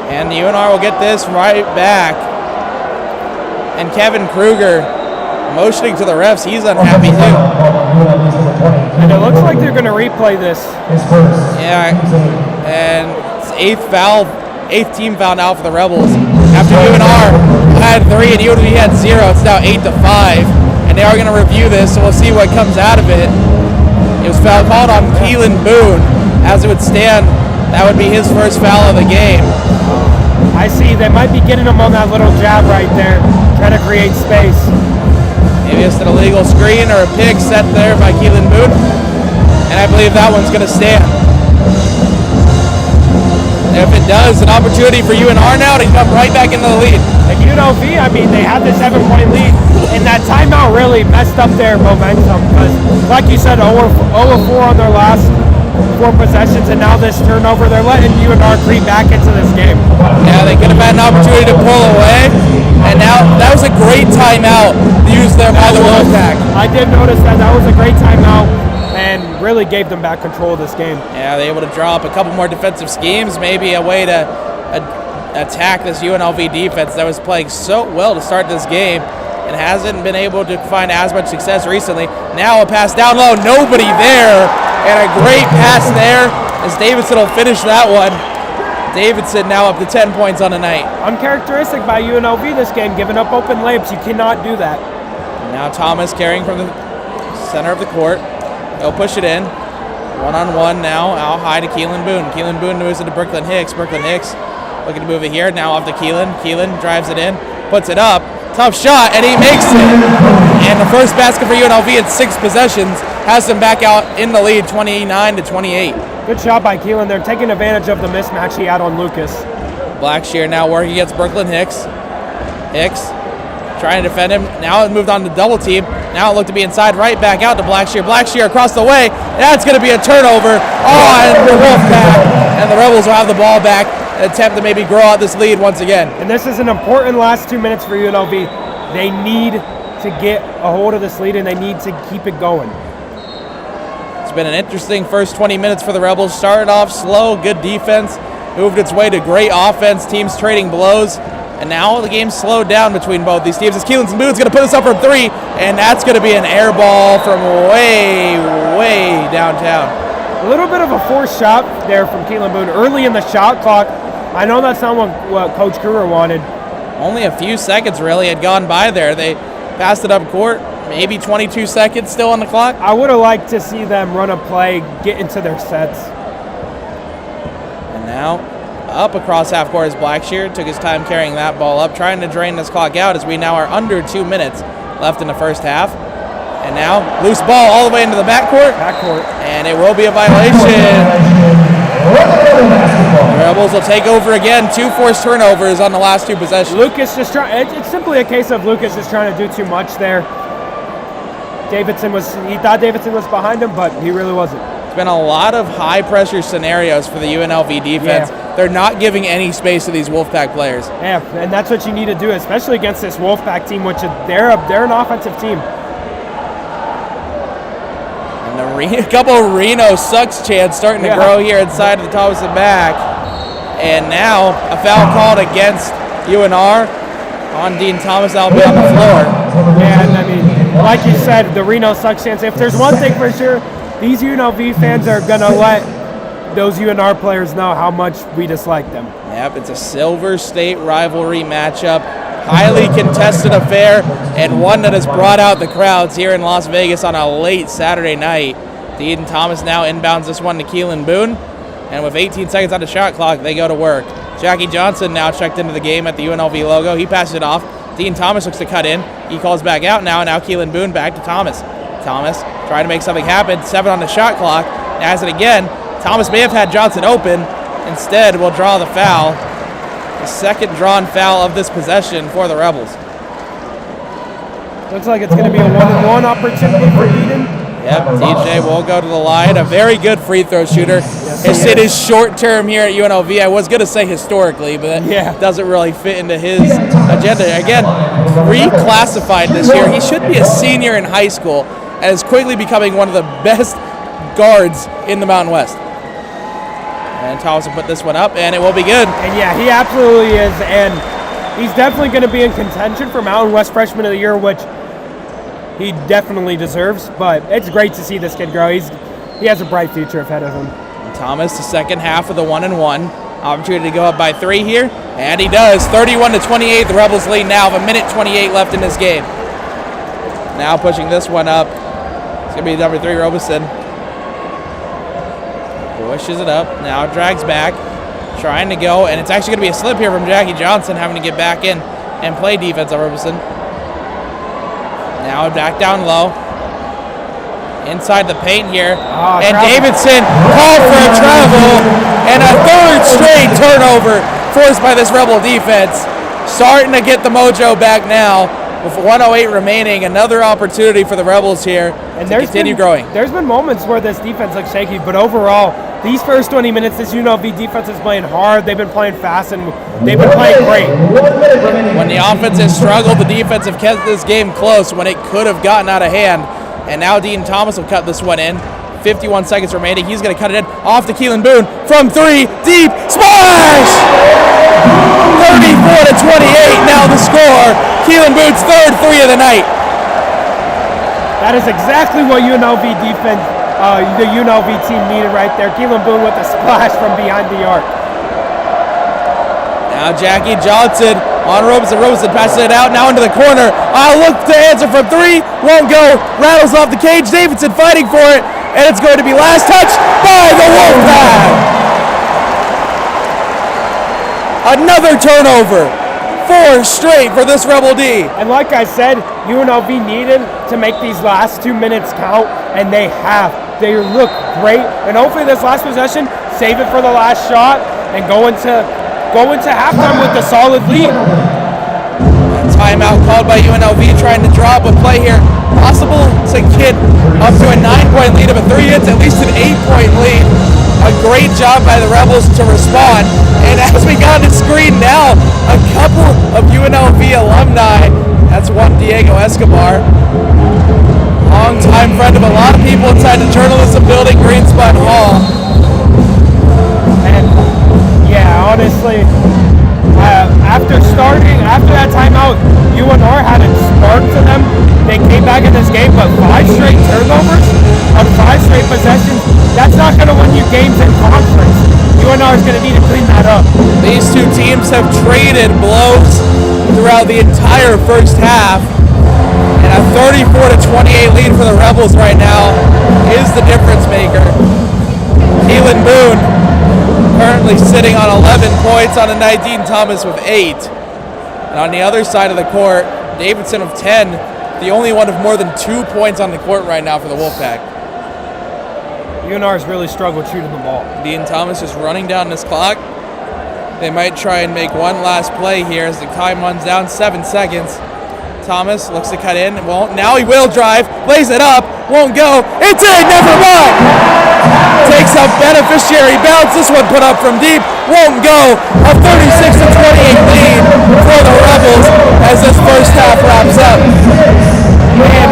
A: And UNR will get this right back. And Kevin Kruger motioning to the refs. He's unhappy too.
B: And it looks like they're going to replay this.
A: Yeah, and it's 8th team foul now for the Rebels. After UNR had 3 and UNLV had 0, it's now 8-5. And they are going to review this, so we'll see what comes out of it. It was foul called on Keelan Boone. As it would stand, that would be his first foul of the game.
B: I see. They might be getting him on that little jab right there, trying to create space.
A: Maybe it's an illegal screen or a pick set there by Keelan Boone. And I believe that one's going to stand. And if it does, an opportunity for UNR now to come right back into the lead.
B: And UNLV, I mean, they had the 7-point lead, and that timeout really messed up their momentum because, like you said, 0-4 on their last 4 possessions, and now this turnover, they're letting UNR creep back into this game.
A: Yeah, they could have had an opportunity to pull away, and now that was a great timeout used there by the Wolfpack.
B: I did notice that. That was a great timeout and really gave them back control of this game.
A: Yeah, they were able to draw up a couple more defensive schemes, maybe a way to attack this UNLV defense that was playing so well to start this game and hasn't been able to find as much success recently. Now a pass down low, nobody there, and a great pass there as Davidson will finish that one. Davidson now up to 10 points on the night.
B: Uncharacteristic by UNLV this game, giving up open layups. You cannot do that.
A: Now Thomas carrying from the center of the court. He'll push it in. 1-on-1 now, out high to Keelan Boone. Keelan Boone moves it to Brooklyn Hicks. Brooklyn Hicks looking to move it here. Now off to Keelan. Keelan drives it in, puts it up. Tough shot, and he makes it. And the first basket for UNLV in 6 possessions has them back out in the lead, 29-28.
B: Good shot by Keelan. They're taking advantage of the mismatch he had on Lucas.
A: Blackshear now working against Brooklyn Hicks. Hicks trying to defend him. Now it moved on to double team. Now it looked to be inside, right back out to Blackshear. Blackshear across the way. That's going to be a turnover on the Wolfpack. And the Rebels will have the ball back. Attempt to maybe grow out this lead once again.
B: And this is an important last 2 minutes for UNLV. They need to get a hold of this lead, and they need to keep it going.
A: It's been an interesting first 20 minutes for the Rebels. Started off slow, good defense, moved its way to great offense, teams trading blows, and now the game's slowed down between both these teams as Keelan Boone's going to put us up from 3, and that's going to be an air ball from way, way downtown.
B: A little bit of a forced shot there from Keelan Boone early in the shot clock. I know that's not what Coach Kruger wanted.
A: Only a few seconds really had gone by there. They passed it up court. Maybe 22 seconds still on the clock.
B: I would have liked to see them run a play, get into their sets.
A: And now up across half court is Blackshear. Took his time carrying that ball up, trying to drain this clock out as we now are under 2 minutes left in the first half. And now loose ball all the way into the backcourt. And it will be a violation. The Rebels will take over again. 2 forced turnovers on the last 2 possessions.
B: Lucas just it's simply a case of Lucas just trying to do too much there. He thought Davidson was behind him, but he really wasn't.
A: It's been a lot of high pressure scenarios for the UNLV defense.
B: Yeah.
A: They're not giving any space to these Wolfpack players.
B: Yeah, and that's what you need to do, especially against this Wolfpack team, which they're an offensive team.
A: And a couple of Reno sucks chants starting to grow here inside of the Thomas and back. And now a foul called against UNR on Dean Thomas. That'll be on the floor.
B: Yeah, and I mean, like you said, the Reno sucks chants. If there's one thing for sure, these UNLV fans are going to let those UNR players know how much we dislike them.
A: Yep, it's a Silver State rivalry matchup. Highly contested affair, and one that has brought out the crowds here in Las Vegas on a late Saturday night. Dean Thomas now inbounds this one to Keelan Boone, and with 18 seconds on the shot clock, they go to work. Jackie Johnson now checked into the game at the UNLV logo. He passes it off. Dean Thomas looks to cut in. He calls back out now, and now Keelan Boone back to Thomas. Thomas trying to make something happen. 7 on the shot clock. Has it again. Thomas may have had Johnson open. Instead, will draw the foul. The second drawn foul of this possession for the Rebels.
B: Looks like it's going to be a 1-on-1 opportunity for Eden.
A: Yep, DJ will go to the line. A very good free throw shooter.
B: Yes,
A: It is short term here at UNLV. I was going to say historically, but that doesn't really fit into his agenda. Again, reclassified this year. He should be a senior in high school and is quickly becoming one of the best guards in the Mountain West. And Thomas will put this one up, and it will be good.
B: And yeah, he absolutely is. And he's definitely going to be in contention for Mountain West Freshman of the Year, which he definitely deserves. But it's great to see this kid grow. He has a bright future ahead of him.
A: And Thomas, the second half of the 1-and-1. Opportunity to go up by 3 here, and he does. 31-28. The Rebels lead now. 1:28 left in this game. Now pushing this one up. It's going to be number 3, Robeson. Pushes it up. Now drags back. Trying to go, and it's actually going to be a slip here from Jackie Johnson, having to get back in and play defense on Robeson. Now back down low. Inside the paint here. And travel. Davidson called for a travel, and a third straight turnover forced by this Rebel defense. Starting to get the mojo back now. With 1:08 remaining, another opportunity for the Rebels here to continue growing.
B: There's been moments where this defense looks shaky, but overall, these first 20 minutes, this UNLV defense is playing hard. They've been playing fast, and they've been playing great.
A: When the offense has struggled, the defense have kept this game close when it could have gotten out of hand. And now Dean Thomas will cut this one in. 51 seconds remaining. He's going to cut it in off to Keelan Boone from 3, deep, splash! 34-28 now the score. Keelan Boone's third 3 of the night.
B: That is exactly what UNLV defense, the UNLV team needed right there. Keelan Boone with a splash from behind the arc.
A: Now Jackie Johnson on Robeson. Robeson passes it out now into the corner. Look to answer from 3. Won't go. Rattles off the cage. Davidson fighting for it. And it's going to be last touch by the Wolfpack. Another turnover. 4 straight for this Rebel D.
B: And like I said, UNLV needed to make these last 2 minutes count, and they have. They look great. And hopefully this last possession, save it for the last shot and go into halftime with a solid lead.
A: A timeout called by UNLV, trying to drop a play here. Possible to get up to a 9-point lead. If a 3 hits, at least an 8-point lead. A great job by the Rebels to respond. And as we got on the screen now, a couple of UNLV alumni. That's one Diego Escobar. Longtime friend of a lot of people inside the journalism building, Greenspun Hall.
B: And yeah, honestly, after that timeout, UNR had a spark to them. They came back in this game, but 5 straight turnovers on 5 straight possessions, That's not going to win you games in conference. UNR is going to need to clean that up.
A: These two teams have traded blows throughout the entire first half, and a 34-28 lead for the Rebels right now is the difference maker. Keelan Boone currently sitting on 11 points on the night. Dean Thomas with 8. And on the other side of the court, Davidson of 10, the only one of more than 2 points on the court right now for the Wolfpack.
B: UNR has really struggled shooting the ball.
A: Dean Thomas is running down this clock. They might try and make one last play here as the time runs down, 7 seconds. Thomas looks to cut in, won't. Now he will drive, lays it up, won't go. It's in, never mind. Takes a beneficiary bounce. This one put up from deep, won't go. A 36-28 lead for the Rebels as this first half wraps up.
B: Man,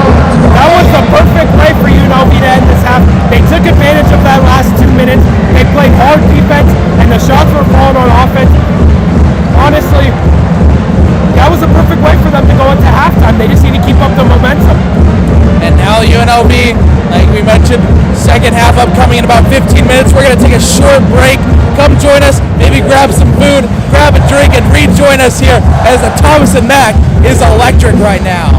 B: that was the perfect way for UNLV to end this half. They took advantage of that last 2 minutes. They played hard defense, and the shots were falling on offense. Honestly, that was the perfect way for them to go into halftime. They just need to keep up the momentum.
A: And now UNLV, like we mentioned, second half upcoming in about 15 minutes. We're going to take a short break. Come join us, maybe grab some food, grab a drink, and rejoin us here as the Thomas and Mack is electric right now.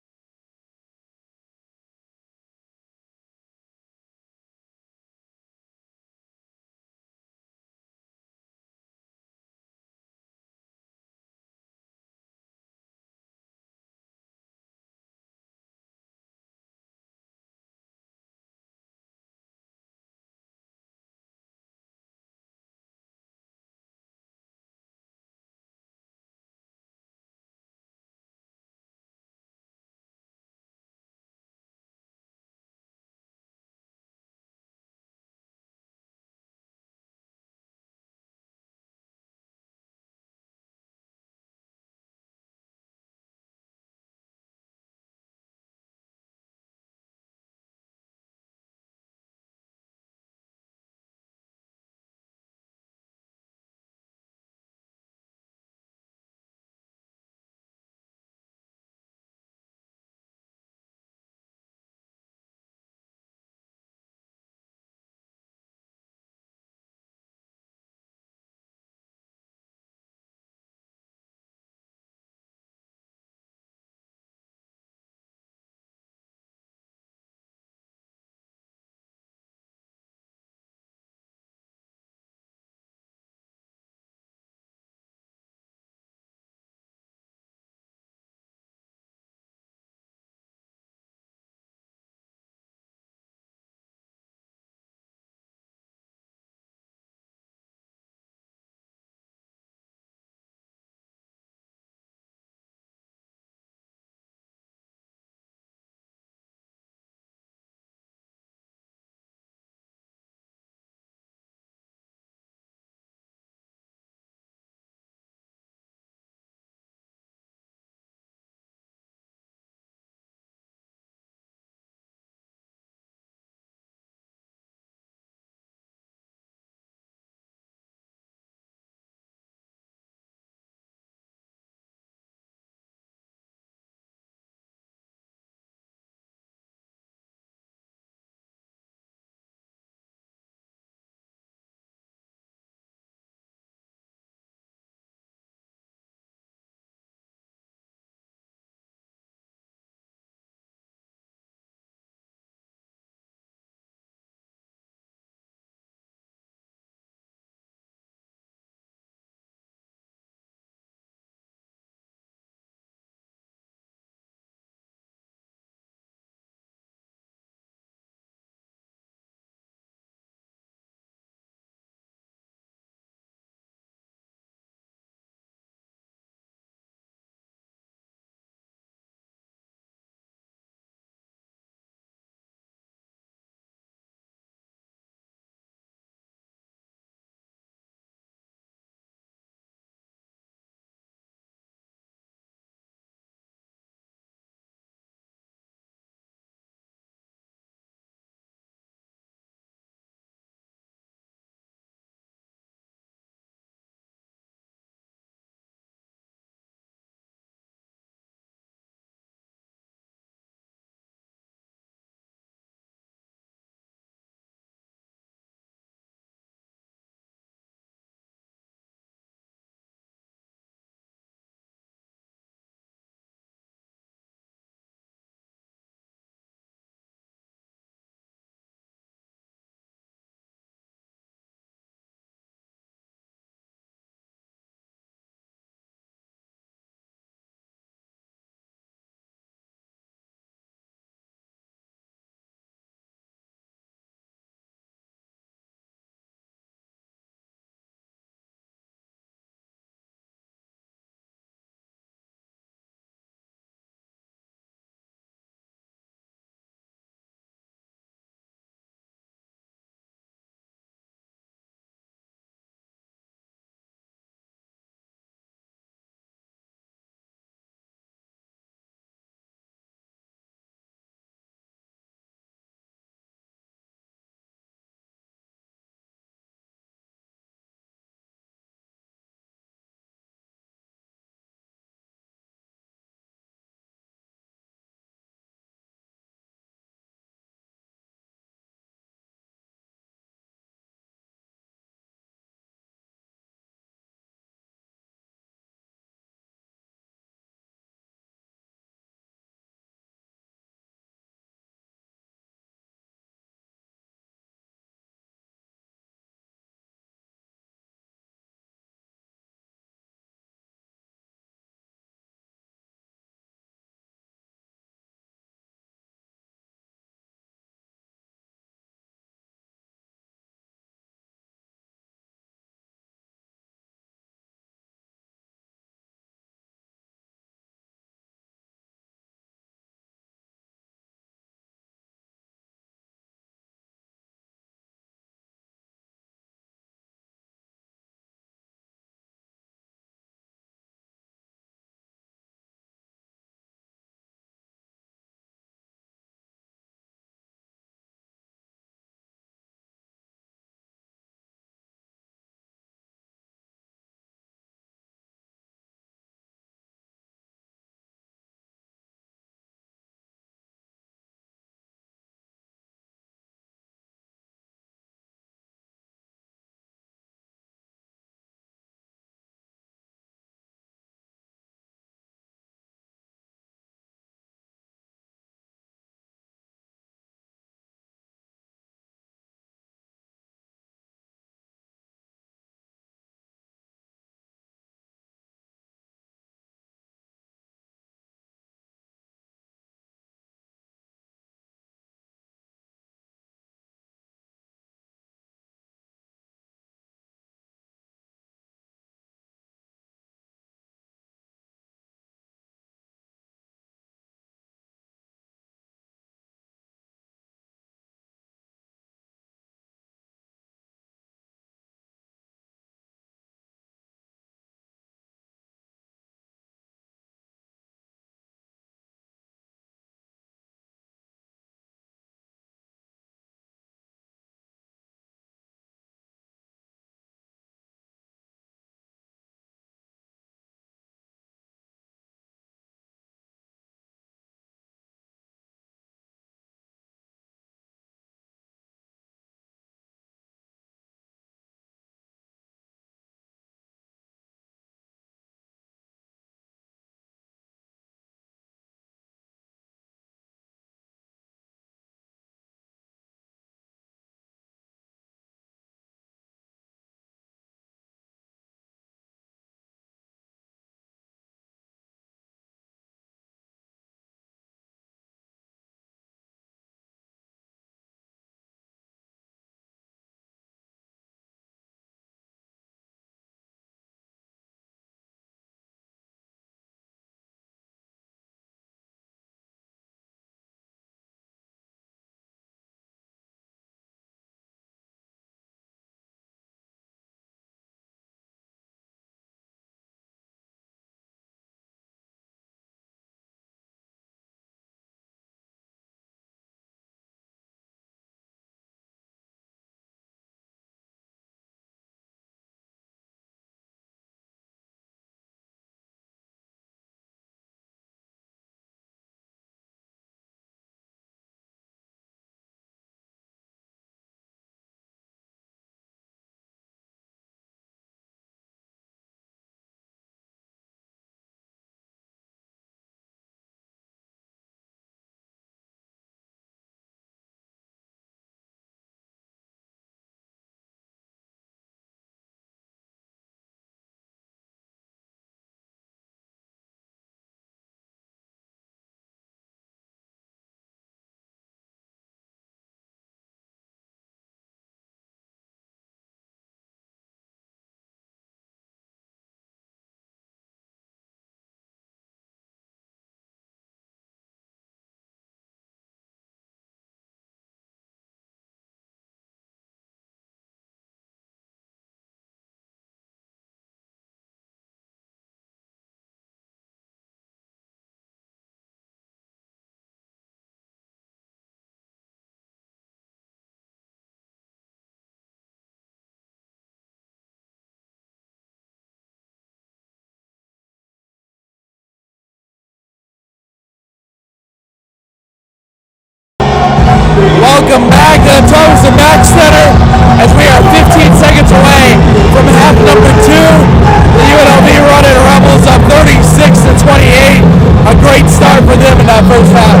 A: Welcome back to the Thompson Mack Center as we are 15 seconds away from half number 2. The UNLV Runnin Rebels up 36-28. A great start for them in that first half.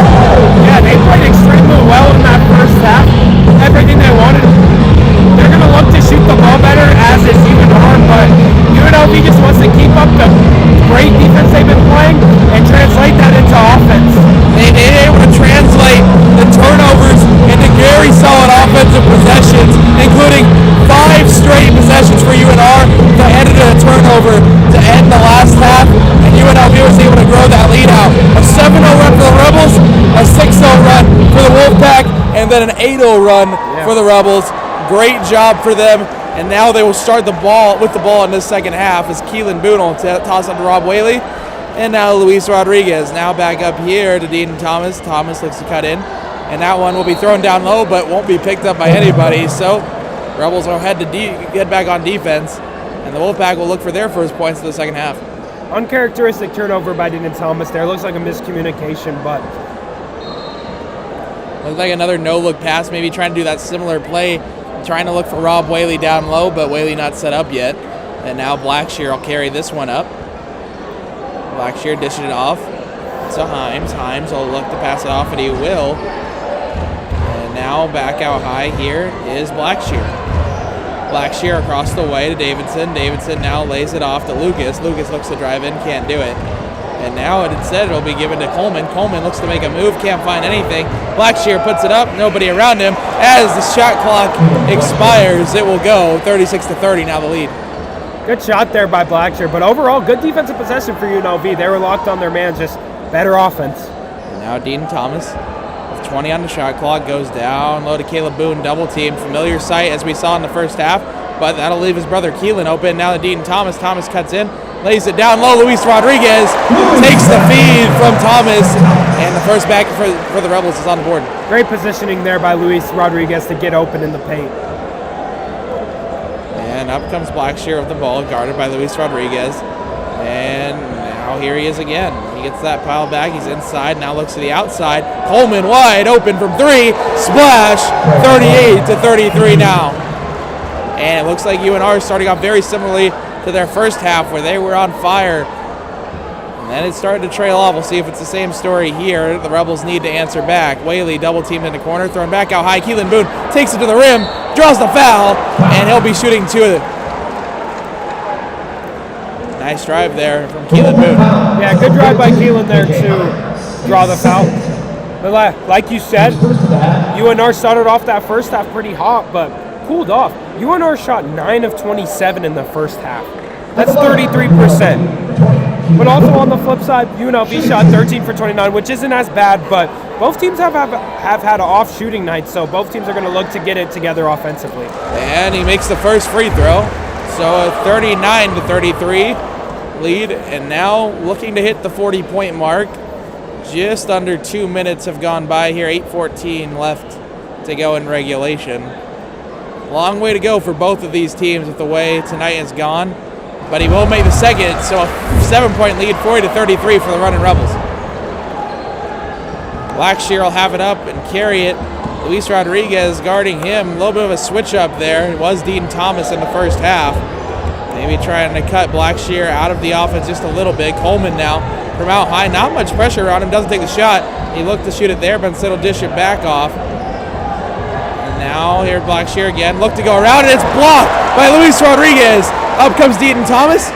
B: Yeah, they played extremely well in that first half. Everything they wanted. They're going to look to shoot the ball better, as is UNR, but UNLV just wants to keep up the great defense they've been playing and translate that into offense.
A: They're able to translate the turnovers into very solid offensive possessions, including 5 straight possessions for UNR that ended in a turnover to end the last half, and UNLV was able to grow that lead out. A 7-0 run for the Rebels, a 6-0 run for the Wolfpack, and then an 8-0 run for the Rebels. Great job for them, and now they will start the ball in this second half as Keelan Boone will toss up to Rob Whaley, and now Luis Rodriguez now back up here to Dean Thomas. Thomas looks to cut in, and that one will be thrown down low but won't be picked up by anybody, so Rebels will head back on defense, and the Wolfpack will look for their first points of the second half.
B: Uncharacteristic turnover by Dean Thomas there. Looks like a miscommunication, but
A: looks like another no-look pass, maybe trying to do that similar play, trying to look for Rob Whaley down low, but Whaley not set up yet. And now Blackshear will carry this one up. Blackshear dishing it off to Himes. Himes will look to pass it off, and he will. And now back out high here is Blackshear. Blackshear across the way to Davidson. Davidson now lays it off to Lucas. Lucas looks to drive in, can't do it. And now instead it'll be given to Coleman. Coleman looks to make a move, can't find anything. Blackshear puts it up, nobody around him. As the shot clock expires, it will go 36-30, now the lead.
B: Good shot there by Blackshear, but overall good defensive possession for UNLV. They were locked on their man, just better offense.
A: And now Dean Thomas with 20 on the shot clock goes down low to Caleb Boone, double team. Familiar sight as we saw in the first half, but that'll leave his brother Keelan open. Now to Dean Thomas. Thomas cuts in, lays it down low. Luis Rodriguez takes the feed from Thomas, and the first back for the Rebels is on the board.
B: Great positioning there by Luis Rodriguez to get open in the paint.
A: And up comes Blackshear with the ball, guarded by Luis Rodriguez. And now here he is again. He gets that pile back. He's inside, now looks to the outside. Coleman wide open from 3. Splash, 38-33 now. And it looks like UNR is starting off very similarly to their first half, where they were on fire. And then it started to trail off. We'll see if it's the same story here. The Rebels need to answer back. Whaley double teamed in the corner, thrown back out high. Keelan Boone takes it to the rim, draws the foul, and he'll be shooting 2 of it. Nice drive there from Keelan Boone.
B: Yeah, good drive by Keelan there to draw the foul. But like you said, UNR started off that first half pretty hot, but cooled off. UNR shot 9 of 27 in the first half. That's 33%. But also on the flip side, UNLV shot 13 for 29, which isn't as bad, but both teams have had off shooting nights, so both teams are going to look to get it together offensively.
A: And he makes the first free throw. So a 39-33 lead, and now looking to hit the 40-point mark. Just under 2 minutes have gone by here, 8:14 left to go in regulation. Long way to go for both of these teams with the way tonight has gone, but he will make the second, so a 7-point lead, 40-33 for the Runnin Rebels. Blackshear will have it up and carry it. Luis Rodriguez guarding him. A little bit of a switch up there. It was Dean Thomas in the first half. Maybe trying to cut Blackshear out of the offense just a little bit. Coleman now from out high. Not much pressure on him. Doesn't take the shot. He looked to shoot it there, but instead will dish it back off. Now here Blackshear again, look to go around, and it's blocked by Luis Rodriguez. Up comes Deaton Thomas,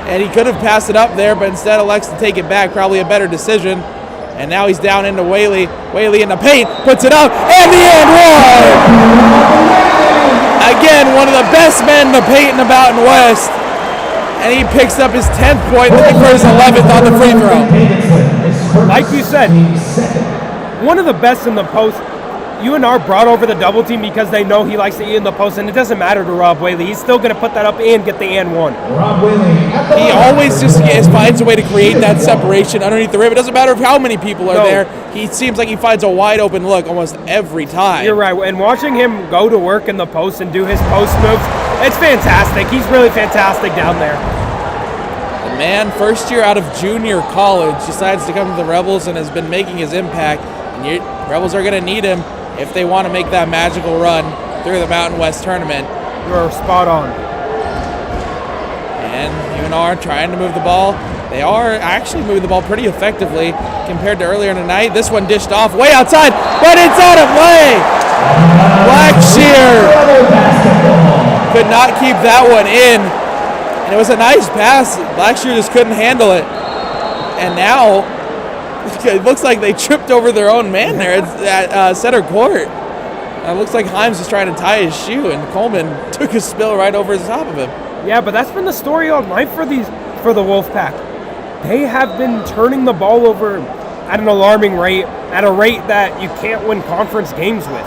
A: and he could have passed it up there, but instead elects to take it back, probably a better decision. And now he's down into Whaley. Whaley in the paint, puts it up, and the and one! Again, one of the best men in the paint in the Mountain West, and he picks up his 10th point, looking for his 11th on the free throw.
B: Like you said, one of the best in the post. UNR brought over the double team because they know he likes to eat in the post, and it doesn't matter to Rob Whaley. He's still going to put that up and get the and one.
A: He always just finds a way to create that separation underneath the rim. It doesn't matter how many people are there. He seems like he finds a wide open look almost every time.
B: You're right. And watching him go to work in the post and do his post moves, it's fantastic. He's really fantastic down there.
A: The man, first year out of junior college, decides to come to the Rebels and has been making his impact. And Rebels are going to need him if they want to make that magical run through the Mountain West tournament.
B: You're spot on.
A: And UNR trying to move the ball. They are actually moving the ball pretty effectively compared to earlier in the night. This one dished off way outside, but it's out of play. Blackshear could not keep that one in. And it was a nice pass. Blackshear just couldn't handle it. And now it looks like they tripped over their own man there at center court. It looks like Himes was trying to tie his shoe, and Coleman took a spill right over the top of him.
B: Yeah, but that's been the story all night for the Wolfpack. They have been turning the ball over at an alarming rate, at a rate that you can't win conference games with.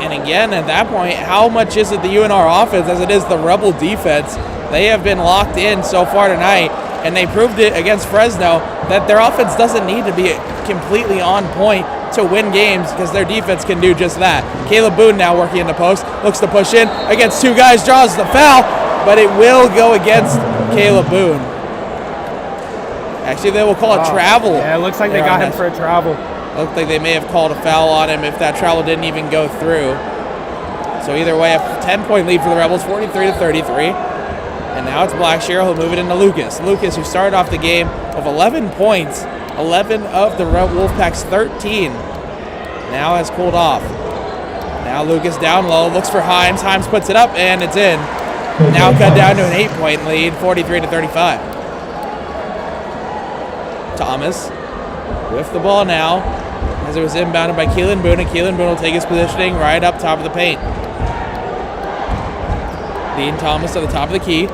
A: And again, at that point, how much is it the UNR offense as it is the Rebel defense? They have been locked in so far tonight, and they proved it against Fresno that their offense doesn't need to be completely on point to win games because their defense can do just that. Caleb Boone now working in the post, looks to push in against two guys, draws the foul, but it will go against Caleb Boone. Actually, they will call a travel.
B: Yeah, it looks like they got him for a travel.
A: Looked like they may have called a foul on him if that travel didn't even go through. So either way, a 10-point lead for the Rebels, 43-33. And now it's Blackshear who'll move it into Lucas. Lucas, who started off the game with 11 points, 11 of the Wolfpack's 13, now has cooled off. Now Lucas down low, looks for Himes. Himes puts it up, and it's in. Now cut down to an 8-point lead, 43-35. Thomas with the ball now, as it was inbounded by Keelan Boone, and Keelan Boone will take his positioning right up top of the paint. Dean Thomas to the top of the key,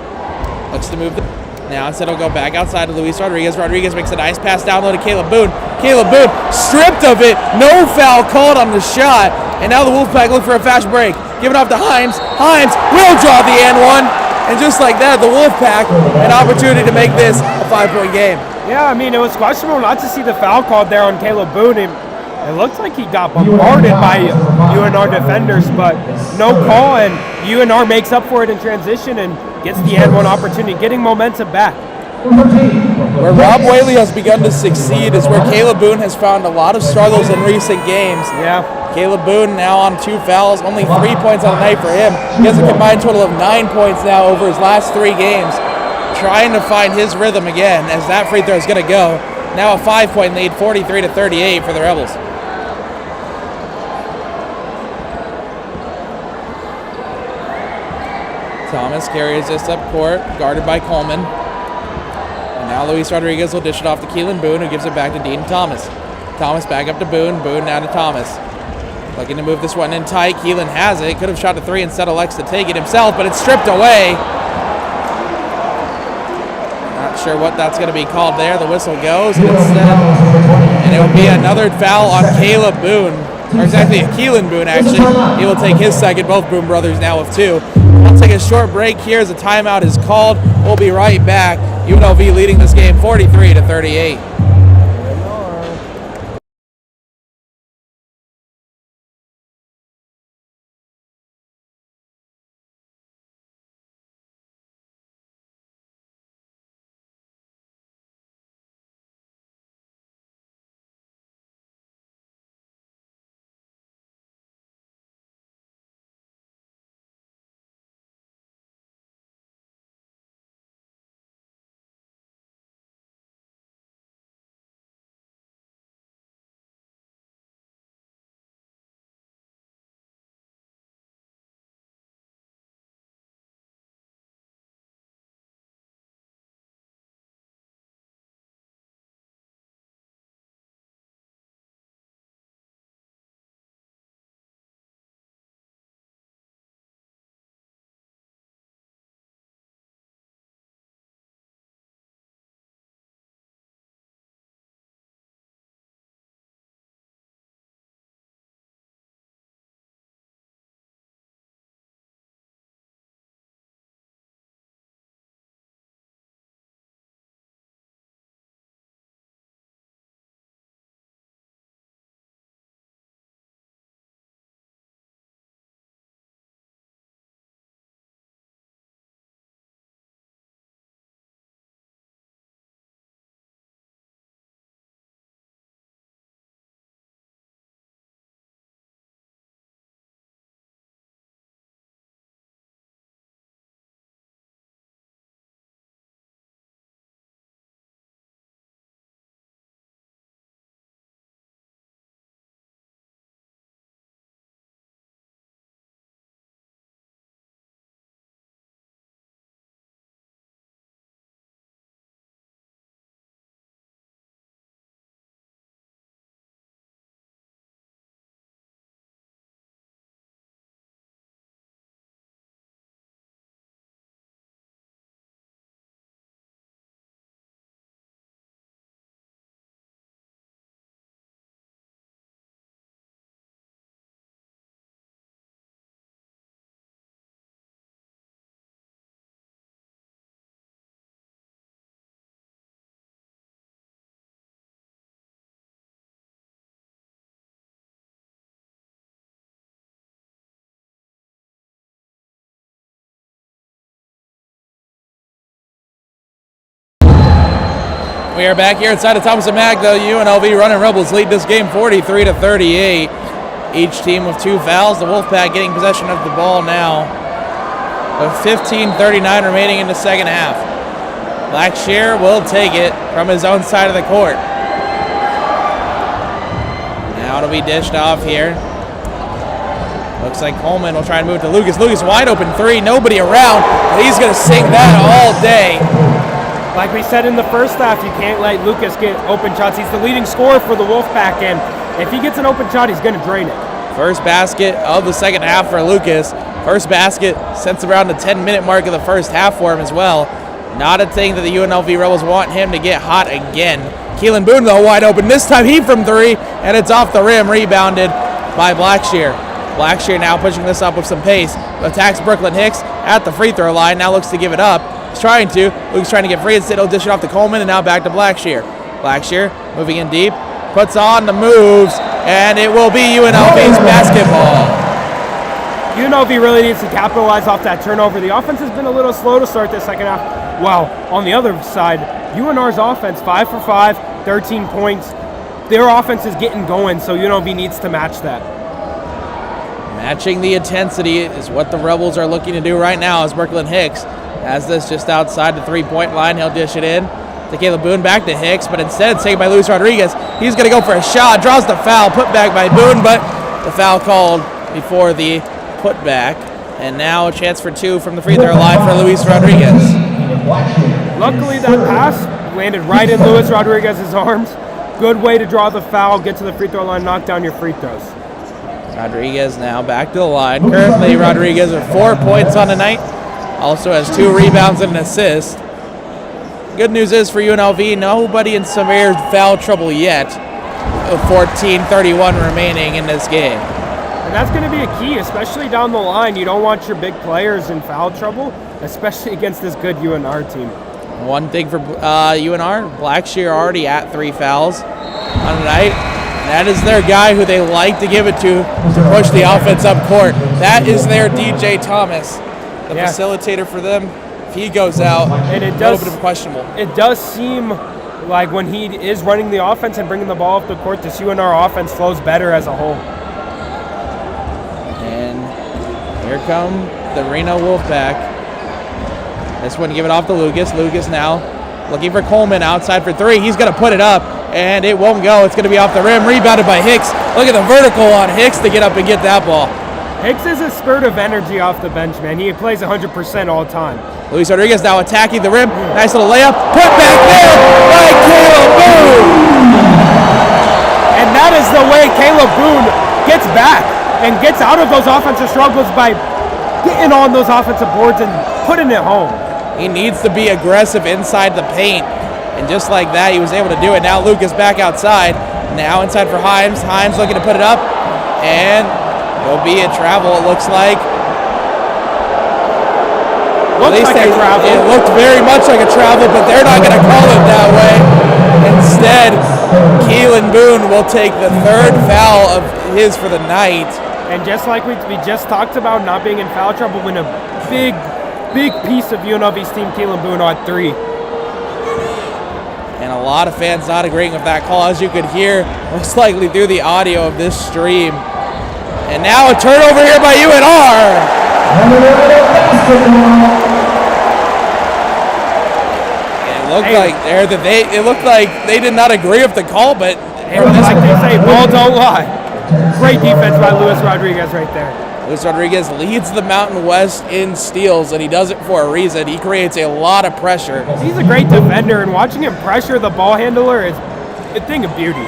A: looks to move the... Now instead he'll go back outside to Luis Rodriguez. Rodriguez makes a nice pass down low to Caleb Boone. Caleb Boone stripped of it, no foul called on the shot, and now the Wolfpack look for a fast break. Give it off to Himes. Himes will draw the and one, and just like that, the Wolfpack an opportunity to make this a 5-point game.
B: Yeah, I mean, it was questionable not to see the foul called there on Caleb Boone. It looked like he got bombarded by UNR defenders, but no call, and UNR makes up for it in transition and gets the and one opportunity, getting momentum back.
A: Where Rob Whaley has begun to succeed is where Caleb Boone has found a lot of struggles in recent games.
B: Yeah.
A: Caleb Boone now on 2 fouls, only 3 points on the night for him. He has a combined total of 9 points now over his last 3 games. Trying to find his rhythm again as that free throw is going to go. Now a 5-point lead, 43-38 for the Rebels. Thomas carries this up court, guarded by Coleman. And now Luis Rodriguez will dish it off to Keelan Boone, who gives it back to Dean Thomas. Thomas back up to Boone, Boone now to Thomas. Looking to move this one in tight. Keelan has it, could have shot a 3, instead elects to take it himself, but it's stripped away. Not sure what that's going to be called there. The whistle goes, and it will be another foul on Caleb Boone. Or exactly, Keelan Boone, actually. He will take his second, both Boone brothers now with 2. We'll take a short break here as a timeout is called. We'll be right back. UNLV leading this game 43-38. We are back here inside of Thomas & Mack, though. UNLV Runnin Rebels lead this game 43-38. Each team with 2 fouls. The Wolfpack getting possession of the ball now with 15:39 remaining in the second half. Blackshear will take it from his own side of the court. Now it'll be dished off here. Looks like Coleman will try and move to Lucas. Lucas wide open 3, nobody around, but he's going to sing that all day.
B: Like we said in the first half, you can't let Lucas get open shots. He's the leading scorer for the Wolfpack, and if he gets an open shot, he's going to drain it.
A: First basket of the second half for Lucas. First basket since around the 10-minute mark of the first half for him as well. Not a thing that the UNLV Rebels want him to get hot again. Keelan Boone, though, wide open. This time he from 3, and it's off the rim, rebounded by Blackshear. Blackshear now pushing this up with some pace. Attacks Brooklyn Hicks at the free throw line. Now looks to give it up. He's trying to. Luke's trying to get free. Instead, he'll dish it off to Coleman, and now back to Blackshear. Blackshear moving in deep. Puts on the moves, and it will be UNLV's basketball.
B: UNLV really needs to capitalize off that turnover. The offense has been a little slow to start this second half. Well, on the other side, UNR's offense, 5 for 5, 13 points. Their offense is getting going, so UNLV needs to match that.
A: Matching the intensity is what the Rebels are looking to do right now as Brooklyn Hicks has this just outside the 3-point line. He'll dish it in to Caleb Boone, back to Hicks, but instead it's taken by Luis Rodriguez. He's going to go for a shot, draws the foul, put back by Boone, but the foul called before the putback. And now a chance for 2 from the free throw line for Luis Rodriguez.
B: Luckily, that pass landed right in Luis Rodriguez's arms. Good way to draw the foul, get to the free throw line, knock down your free throws.
A: Rodriguez now back to the line. Currently, Rodriguez with 4 points on the night. Also has 2 rebounds and an assist. Good news is for UNLV, nobody in severe foul trouble yet. 14:31 remaining in this game.
B: And that's going to be a key, especially down the line. You don't want your big players in foul trouble, especially against this good UNR team.
A: One thing for UNR, Blackshear already at 3 fouls on the night. That is their guy who they like to give it to push the offense up court. That is their DJ Thomas, the facilitator for them. If he goes out,
B: and it
A: does, a little bit of questionable.
B: It does seem like when he is running the offense and bringing the ball up the court, this UNR offense flows better as a whole.
A: And here come the Reno Wolfpack. This one, give it off to Lucas. Lucas now looking for Coleman outside for 3. He's going to put it up, and it won't go. It's going to be off the rim. Rebounded by Hicks. Look at the vertical on Hicks to get up and get that ball.
B: Hicks is a spurt of energy off the bench, man. He plays 100% all the time.
A: Luis Rodriguez now attacking the rim. Nice little layup. Put back there by Caleb Boone.
B: And that is the way Caleb Boone gets back and gets out of those offensive struggles by getting on those offensive boards and putting it home.
A: He needs to be aggressive inside the paint. And just like that, he was able to do it. Now Lucas back outside. Now inside for Himes. Himes looking to put it up. And it'll be a travel, it looks like.
B: Looks like a travel.
A: It looked very much like a travel, but they're not going to call it that way. Instead, Keelan Boone will take the 3rd foul of his for the night.
B: And just like we just talked about not being in foul trouble, when a big piece of UNLV's team, Keelan Boone on 3.
A: And a lot of fans not agreeing with that call, as you could hear most likely through the audio of this stream. And now a turnover here by UNR. It looked like they did not agree with the call, but
B: like they say, ball don't lie. Great defense by Luis Rodriguez right there.
A: Luis Rodriguez leads the Mountain West in steals, and he does it for a reason. He creates a lot of pressure.
B: He's a great defender, and watching him pressure the ball handler is a thing of beauty.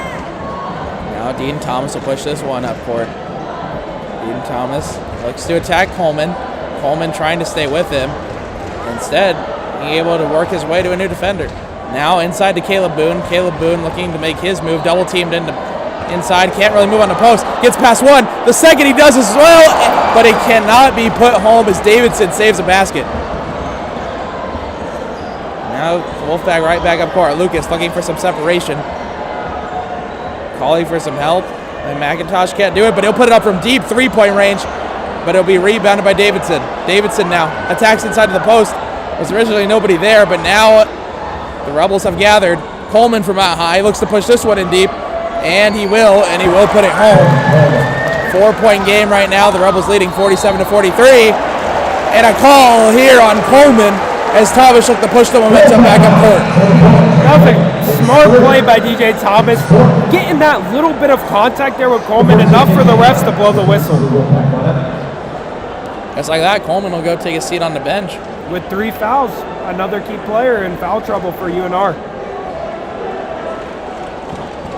A: Now Dean Thomas will push this one up court. Dean Thomas looks to attack Coleman. Coleman trying to stay with him. Instead, being able to work his way to a new defender. Now inside to Caleb Boone. Caleb Boone looking to make his move. Double teamed inside. Can't really move on the post. Gets past one. The second he does as well, but it cannot be put home as Davidson saves a basket. Now Wolfpack right back up court. Lucas looking for some separation. Calling for some help. And McIntosh can't do it, but he'll put it up from deep 3-point range. But it'll be rebounded by Davidson. Davidson now attacks inside of the post. There's originally nobody there, but now the Rebels have gathered. Coleman from out high looks to push this one in deep, and he will put it home. 4-point game right now. The Rebels leading 47-43, and a call here on Coleman as Thomas looked to push the momentum back up court.
B: Nothing. Smart play by DJ Thomas. Getting that little bit of contact there with Coleman, enough for the refs to blow the whistle.
A: Just like that, Coleman will go take a seat on the bench.
B: With 3 fouls, another key player in foul trouble for UNR.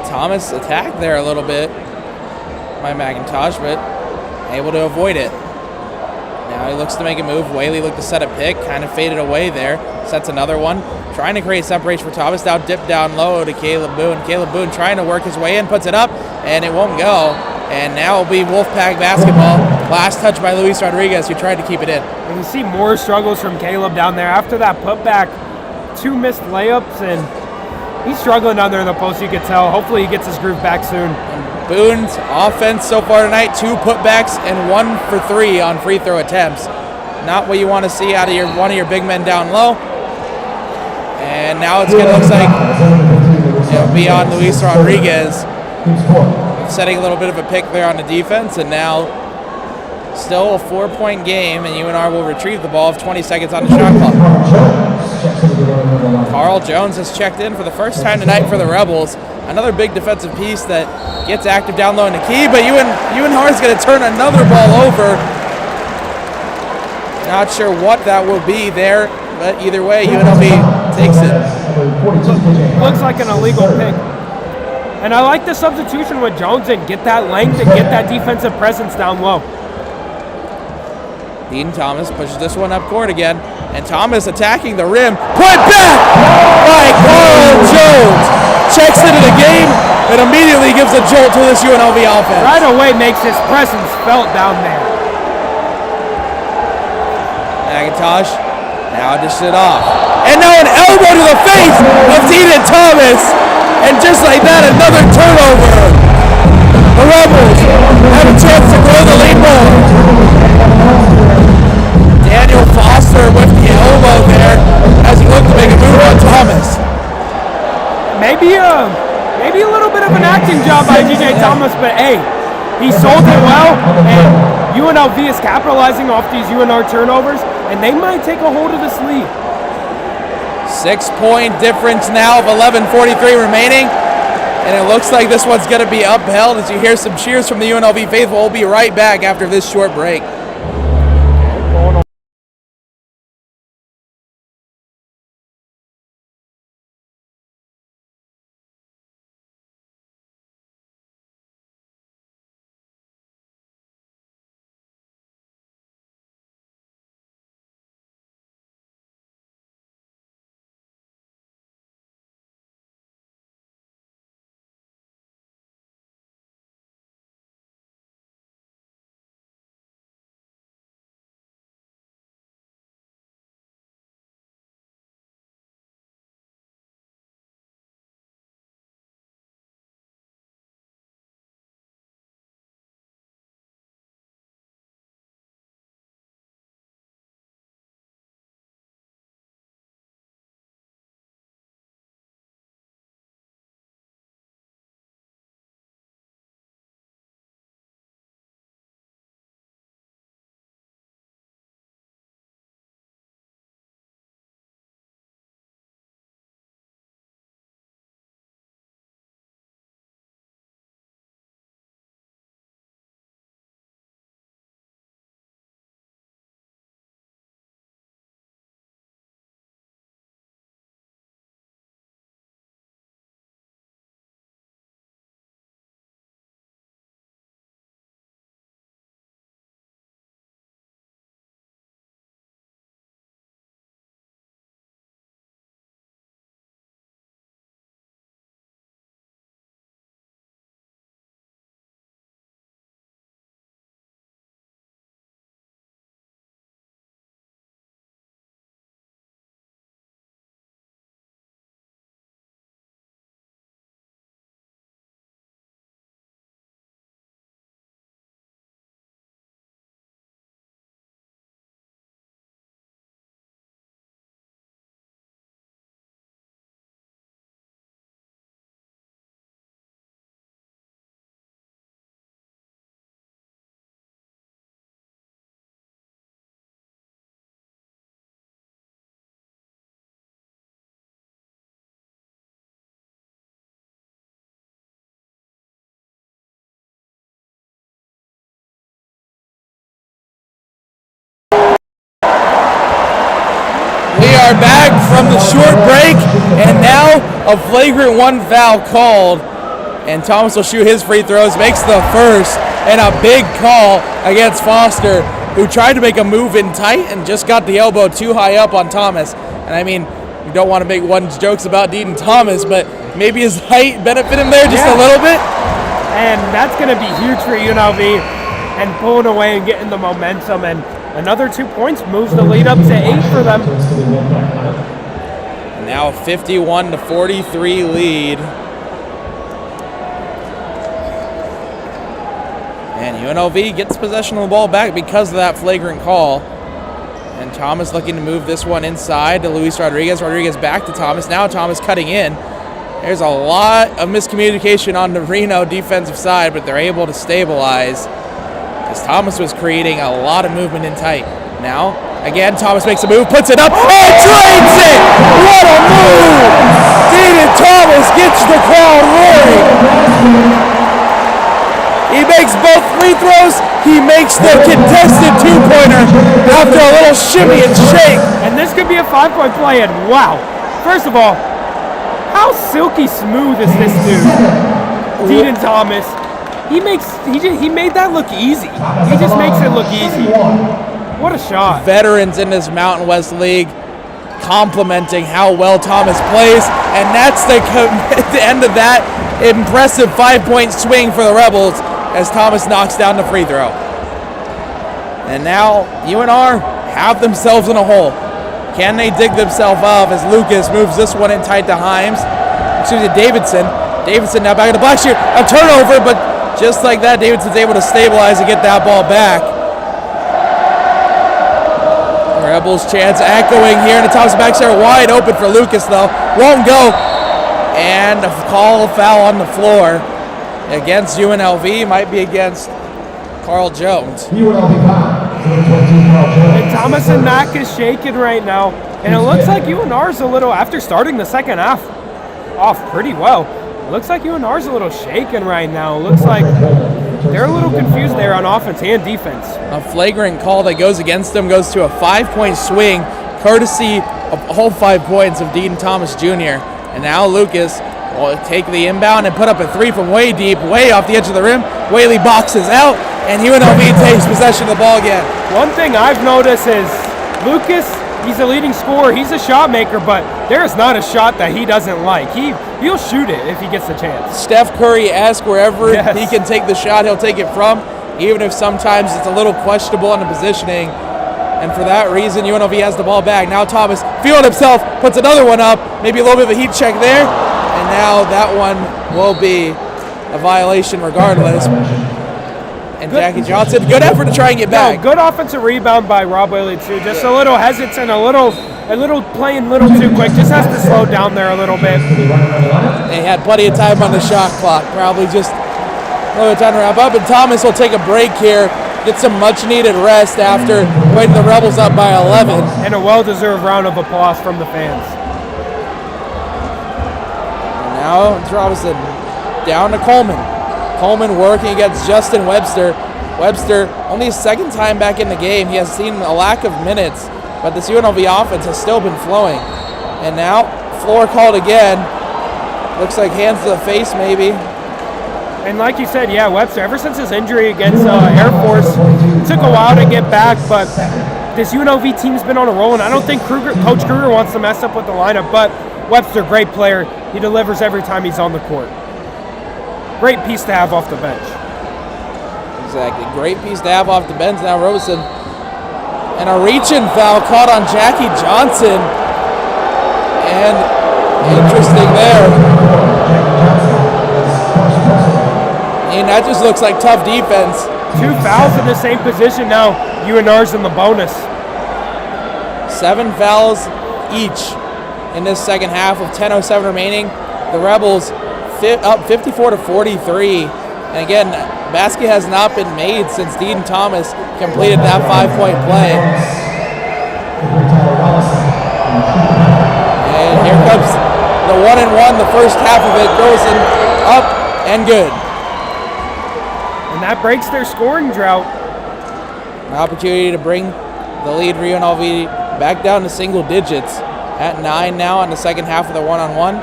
A: Thomas attacked there a little bit by McIntosh, but able to avoid it. Now he looks to make a move. Whaley looked to set a pick, kind of faded away there. Sets another one. Trying to create separation for Thomas. Now dip down low to Caleb Boone. Caleb Boone trying to work his way in, puts it up, and it won't go. And now it'll be Wolfpack basketball. Last touch by Luis Rodriguez, who tried to keep it in.
B: And you see more struggles from Caleb down there. After that putback, 2 missed layups, and he's struggling down there in the post, you could tell. Hopefully he gets his groove back soon.
A: And Boone's offense so far tonight, 2 putbacks and 1 for 3 on free throw attempts. Not what you want to see out of one of your big men down low. And now it's going to look like it'll be on Luis Rodriguez. Setting a little bit of a pick there on the defense, and now still a 4-point game, and UNR will retrieve the ball with 20 seconds on the shot clock. Carl Jones has checked in for the first time tonight for the Rebels. Another big defensive piece that gets active down low in the key, but UNR is going to turn another ball over. Not sure what that will be there, but either way, UNLV takes it.
B: Looks like an illegal pick. And I like the substitution with Jones and get that length and get that defensive presence down low.
A: Dean Thomas pushes this one up court again, and Thomas attacking the rim. Put back by Carl Jones. Checks into the game and immediately gives a jolt to this UNLV offense.
B: Right away makes his presence felt down there.
A: McIntosh now dishes it off. And now an elbow to the face of Dean Thomas. And just like that, another turnover. The Rebels have a chance to grow the lead more. Daniel Foster with the elbow there as he looked to make a move on Thomas.
B: Maybe a little bit of an acting job by DJ Thomas, but hey, he sold it well, and UNLV is capitalizing off these UNR turnovers, and they might take a hold of this lead.
A: 6-point difference now of 11:43 remaining, and it looks like this one's going to be upheld as you hear some cheers from the UNLV faithful. We'll be right back after this short break. are back from the short break, and now a flagrant 1 foul called. And Thomas will shoot his free throws, makes the first, and a big call against Foster, who tried to make a move in tight and just got the elbow too high up on Thomas. And I mean, we don't want to make jokes about Deaton Thomas, but maybe his height benefit him there just a little bit.
B: And that's going to be huge for UNLV and pulling away and getting the momentum. And another 2 points moves the lead up to 8 for them.
A: Now a 51-43 lead. And UNLV gets possession of the ball back because of that flagrant call. And Thomas looking to move this one inside to Luis Rodriguez. Rodriguez back to Thomas. Now Thomas cutting in. There's a lot of miscommunication on the Reno defensive side, but they're able to stabilize as Thomas was creating a lot of movement in tight. Now, again, Thomas makes a move, puts it up, and drains it! What a move! Deaton Thomas gets the crowd roaring. He makes both free throws. He makes the contested 2-pointer after a little shimmy and shake.
B: And this could be a 5-point play, and wow. First of all, how silky smooth is this dude? Deaton Thomas. He made that look easy. He just makes it look easy. What a shot.
A: Veterans in this Mountain West League complimenting how well Thomas plays, and that's the end of that impressive 5-point swing for the Rebels as Thomas knocks down the free throw. And now UNR have themselves in a hole. Can they dig themselves up as Lucas moves this one in tight to Davidson. Davidson now back in the box here. A turnover, but just like that, Davidson's able to stabilize and get that ball back. Rebels chance echoing here, and the Thomas backs there wide open for Lucas though. Won't go. And a foul on the floor against UNLV, might be against Carl Jones.
B: And Thomas and Mack is shaking right now, and it looks like UNR's a little, after starting the second half off pretty well, it looks like UNR's a little shaken right now. It looks like they're a little confused there on offense and defense.
A: A flagrant call that goes against them goes to a 5-point swing, courtesy of all 5 points of Deaton Thomas Jr. And now Lucas will take the inbound and put up a 3 from way deep, way off the edge of the rim. Whaley boxes out, and UNLV takes possession of the ball again.
B: One thing I've noticed is Lucas, he's a leading scorer, he's a shot maker, but there is not a shot that he doesn't like. He'll shoot it if he gets the chance.
A: Steph Curry-esque, wherever he can take the shot, he'll take it from, even if sometimes it's a little questionable on the positioning. And for that reason, UNLV has the ball back. Now Thomas, feeling himself, puts another one up, maybe a little bit of a heat check there, and now that one will be a violation regardless. And Jackie Johnson, good effort to try and get back.
B: Good offensive rebound by Rob Whaley too. Just a little hesitant, a little playing a little too quick. Just has to slow down there a little bit.
A: They had plenty of time on the shot clock. Probably just a little time to wrap up. And Thomas will take a break here, get some much-needed rest after putting the Rebels up by 11.
B: And a well-deserved round of applause from the fans.
A: And now it's Robinson down to Coleman. Coleman working against Justin Webster. Webster, only his second time back in the game. He has seen a lack of minutes, but this UNLV offense has still been flowing. And now, floor called again. Looks like hands to the face, maybe.
B: And like you said, Webster, ever since his injury against Air Force, it took a while to get back, but this UNLV team's been on a roll, and I don't think Coach Kruger wants to mess up with the lineup, but Webster, great player. He delivers every time he's on the court. Great piece to have off the bench.
A: Exactly. Great piece to have off the bench. Now Rosen. And a reach-in foul caught on Jackie Johnson. And interesting there. And that just looks like tough defense.
B: 2 fouls in the same position now. UNR's in the bonus.
A: 7 fouls each in this second half with 10:07 remaining. The Rebels up 54-43. And again, basket has not been made since Deaton Thomas completed that 5-point play. And here comes the 1-and-1. The first half of it goes in up and good.
B: And that breaks their scoring drought.
A: An opportunity to bring the lead for UNLV back down to single digits. at 9 now in the second half of the one-on-one.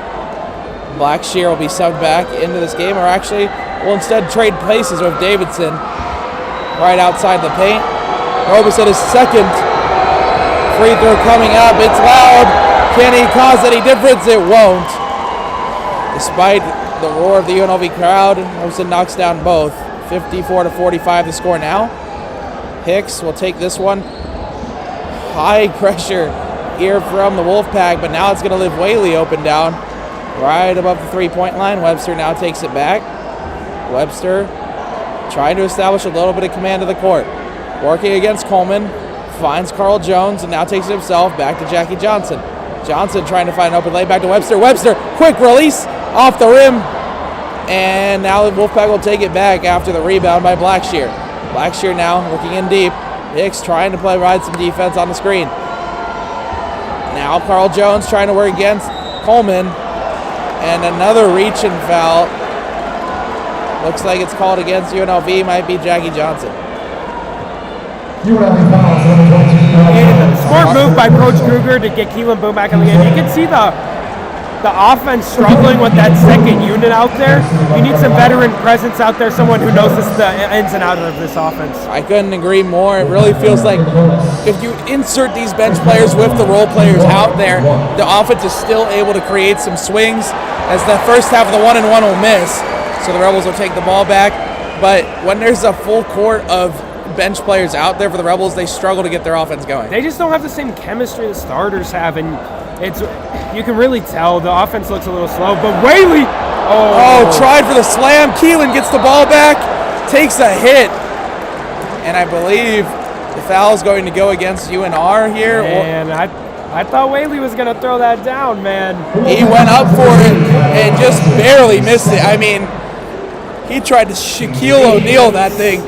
A: Blackshear will be subbed back into this game, or actually will instead trade places with Davidson right outside the paint. Robeson is second. Free throw coming up. It's loud. Can he cause any difference? It won't. Despite the roar of the UNLV crowd, Robeson knocks down both. 54-45 the score now. Hicks will take this one. High pressure here from the Wolfpack, but now it's going to leave Whaley open down right above the three-point line. Webster now takes it back. Webster trying to establish a little bit of command of the court. Working against Coleman, finds Carl Jones, and now takes it himself back to Jackie Johnson. Johnson trying to find an open lane back to Webster. Webster, quick release off the rim, and now the Wolfpack will take it back after the rebound by Blackshear. Blackshear now looking in deep. Hicks trying to ride some defense on the screen. Now Carl Jones trying to work against Coleman, and another reach and foul. Looks like it's called against UNLV, might be Jackie Johnson.
B: Smart move by Coach Kruger to get Keelan Boone back in the game. You can see the offense struggling with that second unit out there. You need some veteran presence out there, someone who knows the ins and outs of this offense.
A: I couldn't agree more. It really feels like if you insert these bench players with the role players out there, the offense is still able to create some swings, as the first half of the one-and-one will miss, so the Rebels will take the ball back. But when there's a full court of bench players out there for the Rebels, they struggle to get their offense going.
B: They just don't have the same chemistry the starters have, and you can really tell the offense looks a little slow. But Whaley,
A: tried for the slam. Keelan gets the ball back, takes a hit, and I believe the foul is going to go against UNR here.
B: And I thought Whaley was going to throw that down, man.
A: He went up for it and just barely missed it. I mean, he tried to Shaquille O'Neal that thing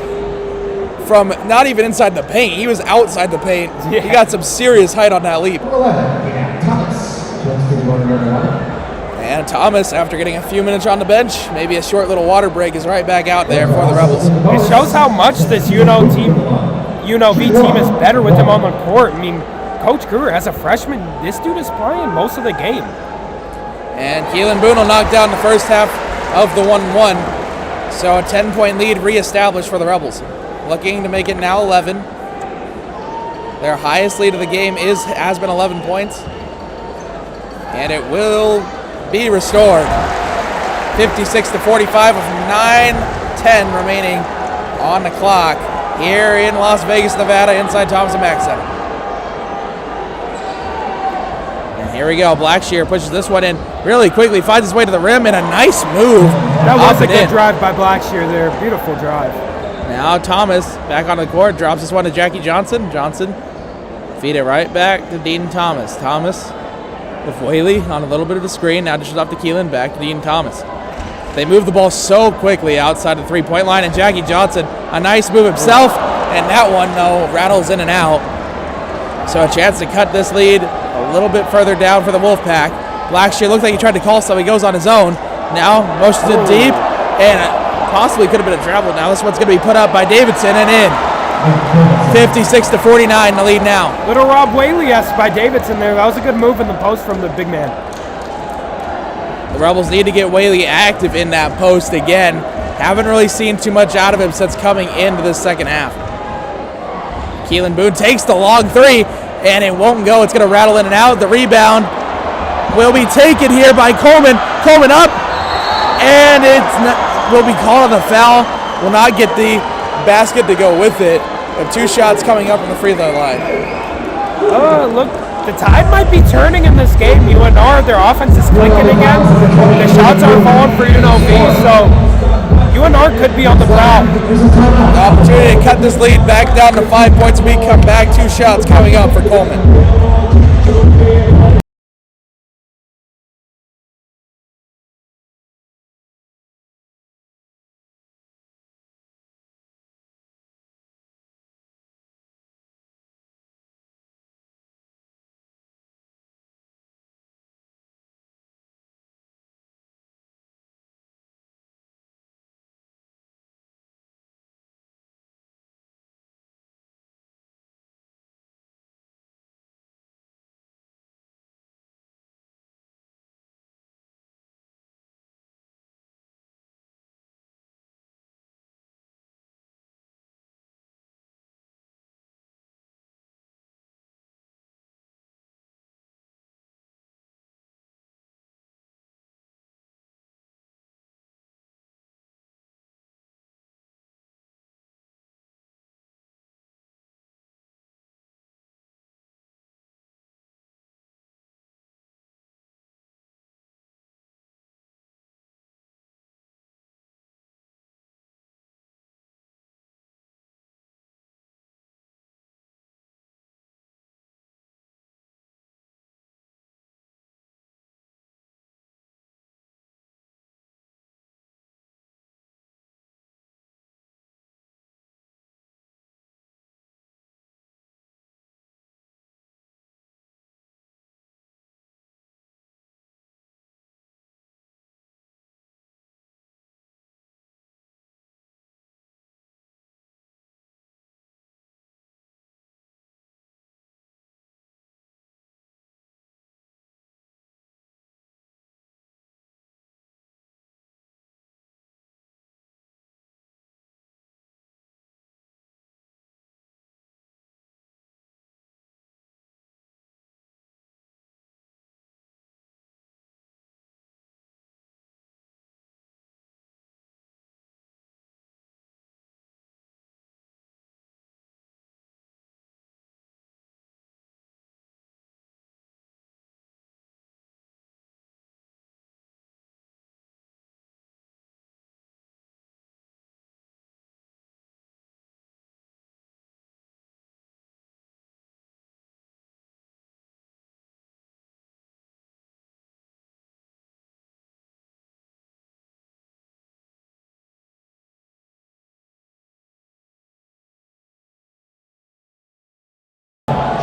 A: from not even inside the paint. He was outside the paint. Yeah. He got some serious height on that leap. And Thomas, after getting a few minutes on the bench, maybe a short little water break, is right back out there for the Rebels.
B: It shows how much this UNLV team is better with him on the court. I mean, Coach Kruger, as a freshman, this dude is playing most of the game.
A: And Keelan Boone will knock down the first half of the 1-1. So a 10-point lead reestablished for the Rebels. Looking to make it now 11. Their highest lead of the game has been 11 points. And it will be restored. 56-45 with 9:10 remaining on the clock here in Las Vegas, Nevada, inside Thomas & Mack Center. And here we go. Blackshear pushes this one in really quickly, finds his way to the rim, and a nice move.
B: That was a good drive by Blackshear there. Beautiful drive.
A: Now Thomas back on the court, drops this one to Jackie Johnson. Johnson feed it right back to Dean Thomas. Thomas with Whaley on a little bit of the screen. Now dishes off to Keelan, back to Dean Thomas. They move the ball so quickly outside the three-point line, and Jackie Johnson, a nice move himself, and that one, though, rattles in and out. So a chance to cut this lead a little bit further down for the Wolfpack. Blackshear looked like he tried to call something. He goes on his own. Now motions it deep, and possibly could have been a travel. Now this one's going to be put up by Davidson and in. 56-49 the lead now.
B: Little Rob Whaley-esque by Davidson there. That was a good move in the post from the big man.
A: The Rebels need to get Whaley active in that post again. Haven't really seen too much out of him since coming into this second half. Keelan Boone takes the long three, and it won't go. It's going to rattle in and out. The rebound will be taken here by Coleman. Coleman up, and will be called on the foul. Will not get the basket to go with it. We have two shots coming up from the free throw line.
B: Oh, look, the tide might be turning in this game. UNR, their offense is clicking again. The shots are falling for UNLV, so UNR could be on the prowl.
A: The opportunity to cut this lead back down to 5 points. We come back. Two shots coming up for Coleman.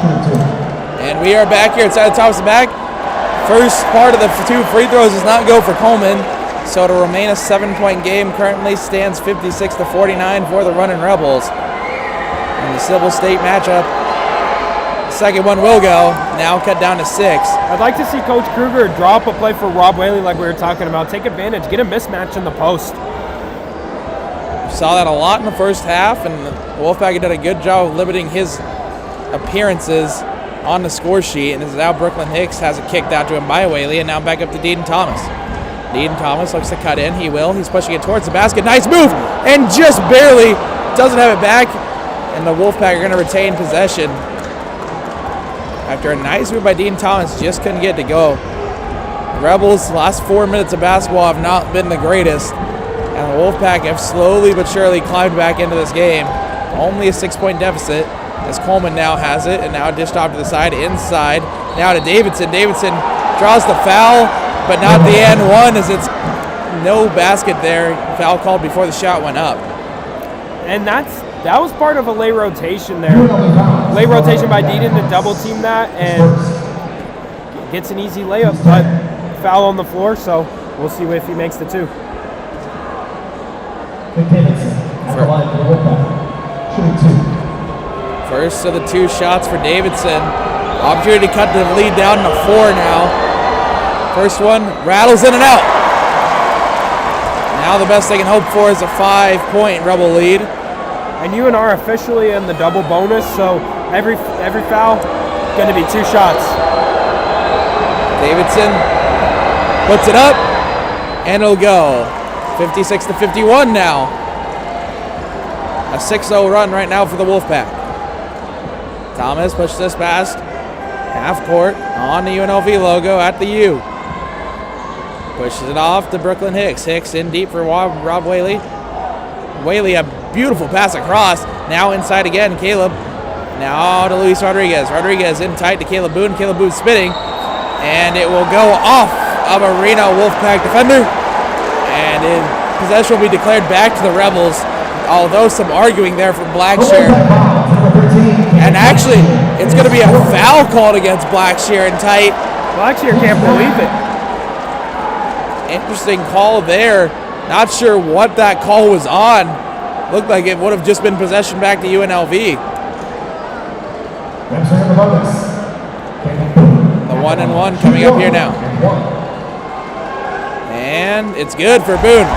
A: And we are back here inside Thomas back. First part of the 2 free throws does not go for Coleman. So to remain a 7-point game, currently stands 56-49 for the Runnin Rebels. In the Civil State matchup, the second one will go, now cut down to 6.
B: I'd like to see Coach Kruger draw up a play for Rob Whaley like we were talking about. Take advantage, get a mismatch in the post.
A: We saw that a lot in the first half, and the Wolfpack did a good job of limiting his appearances on the score sheet, and now Brooklyn Hicks has it kicked out to him by Whaley, and now back up to Deaton Thomas. Deaton Thomas looks to cut in. He will. He's pushing it towards the basket. Nice move, and just barely doesn't have it back, and the Wolfpack are going to retain possession. After a nice move by Deaton Thomas, just couldn't get it to go. The Rebels' last 4 minutes of basketball have not been the greatest, and the Wolfpack have slowly but surely climbed back into this game. Only a 6-point deficit, as Coleman now has it, and now dished off to the side, inside. Now to Davidson. Davidson draws the foul, but not the and one, as it's no basket there. Foul called before the shot went up.
B: And that was part of a late rotation there. Late rotation by Deaton to double team that, and gets an easy layup, but foul on the floor, so we'll see if he makes the 2.
A: First of the 2 shots for Davidson. Opportunity to cut the lead down to 4 now. First one rattles in and out. Now the best they can hope for is a 5-point Rebel lead.
B: And UNR officially in the double bonus, so every foul going to be 2 shots.
A: Davidson puts it up, and it'll go. 56-51 now. A 6-0 run right now for the Wolfpack. Thomas pushes this past half court on the UNLV logo at the U. Pushes it off to Brooklyn Hicks. Hicks in deep for Rob Whaley. Whaley, a beautiful pass across. Now inside again, Caleb. Now to Luis Rodriguez. Rodriguez in tight to Caleb Boone. Caleb Boone spinning. And it will go off of a Reno Wolfpack defender. And possession will be declared back to the Rebels. Although some arguing there from Blackshear. And actually, it's going to be a foul called against Blackshear in tight.
B: Blackshear can't believe it.
A: Interesting call there. Not sure what that call was on. Looked like it would have just been possession back to UNLV. The 1-and-1 coming up here now. And it's good for Boone.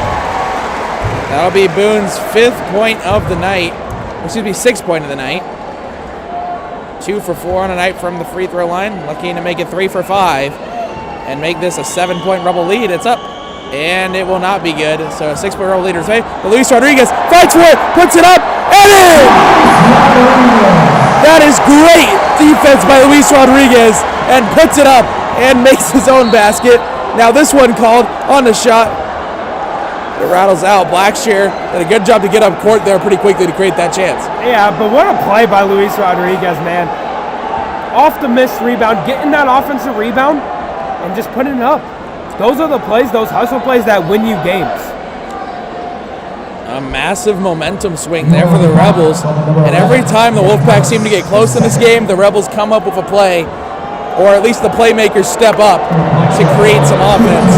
A: That'll be Boone's 5th point of the night. Excuse me, 6th point of the night. 2 for 4 on a night from the free throw line. Looking to make it 3 for 5 and make this a 7-point Rebel lead. It's up, and it will not be good. So a 6-point Rebel leader is made. But Luis Rodriguez fights for it, puts it up, and in! That is great defense by Luis Rodriguez, and puts it up and makes his own basket. Now this one called on the shot. It rattles out. Blackshear did a good job to get up court there pretty quickly to create that chance.
B: Yeah, but what a play by Luis Rodriguez, man. Off the missed rebound, getting that offensive rebound, and just putting it up. Those are the plays, those hustle plays that win you games.
A: A massive momentum swing there for the Rebels. And every time the Wolfpack seem to get close in this game, the Rebels come up with a play, or at least the playmakers step up to create some offense.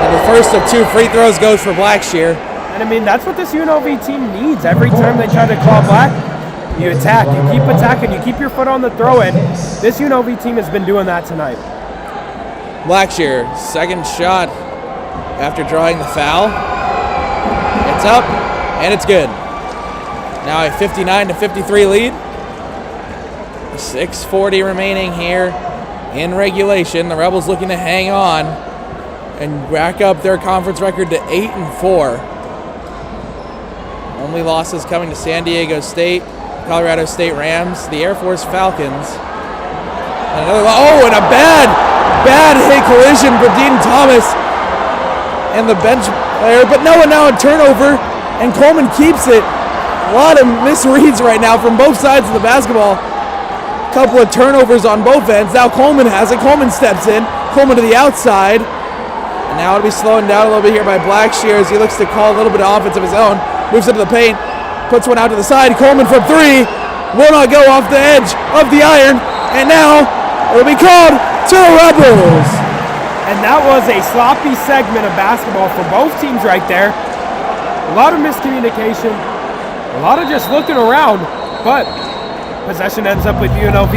A: And the first of 2 free throws goes for Blackshear.
B: And I mean, that's what this UNLV team needs. Every time they try to claw back, you attack, you keep attacking, you keep your foot on the throw, and this UNLV team has been doing that tonight.
A: Blackshear, second shot after drawing the foul. It's up, and it's good. Now a 59-53 lead. 6:40 remaining here in regulation. The Rebels looking to hang on and rack up their conference record to 8-4. Only losses coming to San Diego State, Colorado State Rams, the Air Force Falcons. And and a bad hit collision for Deaton Thomas and the bench player, but now a turnover, and Coleman keeps it. A lot of misreads right now from both sides of the basketball. Couple of turnovers on both ends. Now Coleman has it. Coleman steps in. Coleman to the outside. And now it'll be slowing down a little bit here by Blackshear as he looks to call a little bit of offense of his own. Moves into the paint. Puts one out to the side. Coleman from 3. Will not go off the edge of the iron. And now it'll be called to the Rebels.
B: And that was a sloppy segment of basketball for both teams right there. A lot of miscommunication, a lot of just looking around, but possession ends up with UNLV.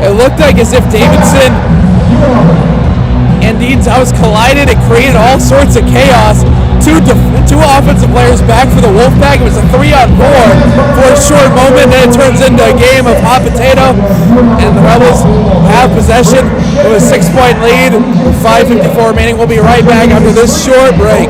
A: It looked like as if Davidson and Dean Thomas collided. It created all sorts of chaos. Two offensive players back for the Wolfpack. It was a 3-on-4 for a short moment, then it turns into a game of hot potato, and the Rebels have possession with a 6-point lead with 5:54 remaining. We'll be right back after this short break.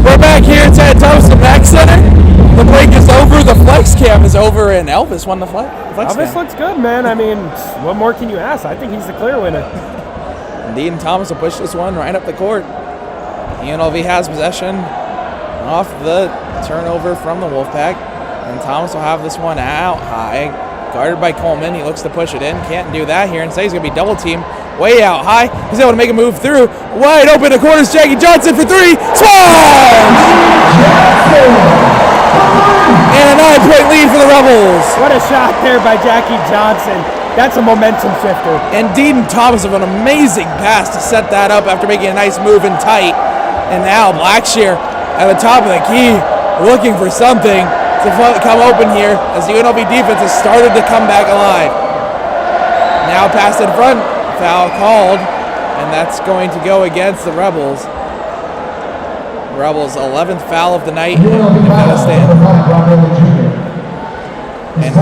A: We're back here at Thomas Back Center. The break is over. The flex cam is over, and Elvis won the flex
B: Elvis
A: cam.
B: looks good, man. I mean, what more can you ask? I think he's the clear winner.
A: Dean Thomas will push this one right up the court. UNLV has possession off the turnover from the Wolfpack, and Thomas will have this one out high, guarded by Coleman. He looks to push it in, can't do that here. Instead, he's going to be double teamed way out high. He's able to make a move through. Wide open to corners. Jackie Johnson for three. Scores! And a 9-point lead for the Rebels.
B: What a shot there by Jackie Johnson. That's a momentum shifter.
A: And Dean Thomas with an amazing pass to set that up after making a nice move in tight. And now Blackshear at the top of the key looking for something to come open here as the UNLV defense has started to come back alive. Now pass in front. Foul called, and that's going to go against the Rebels. Rebels' 11th foul of the night. And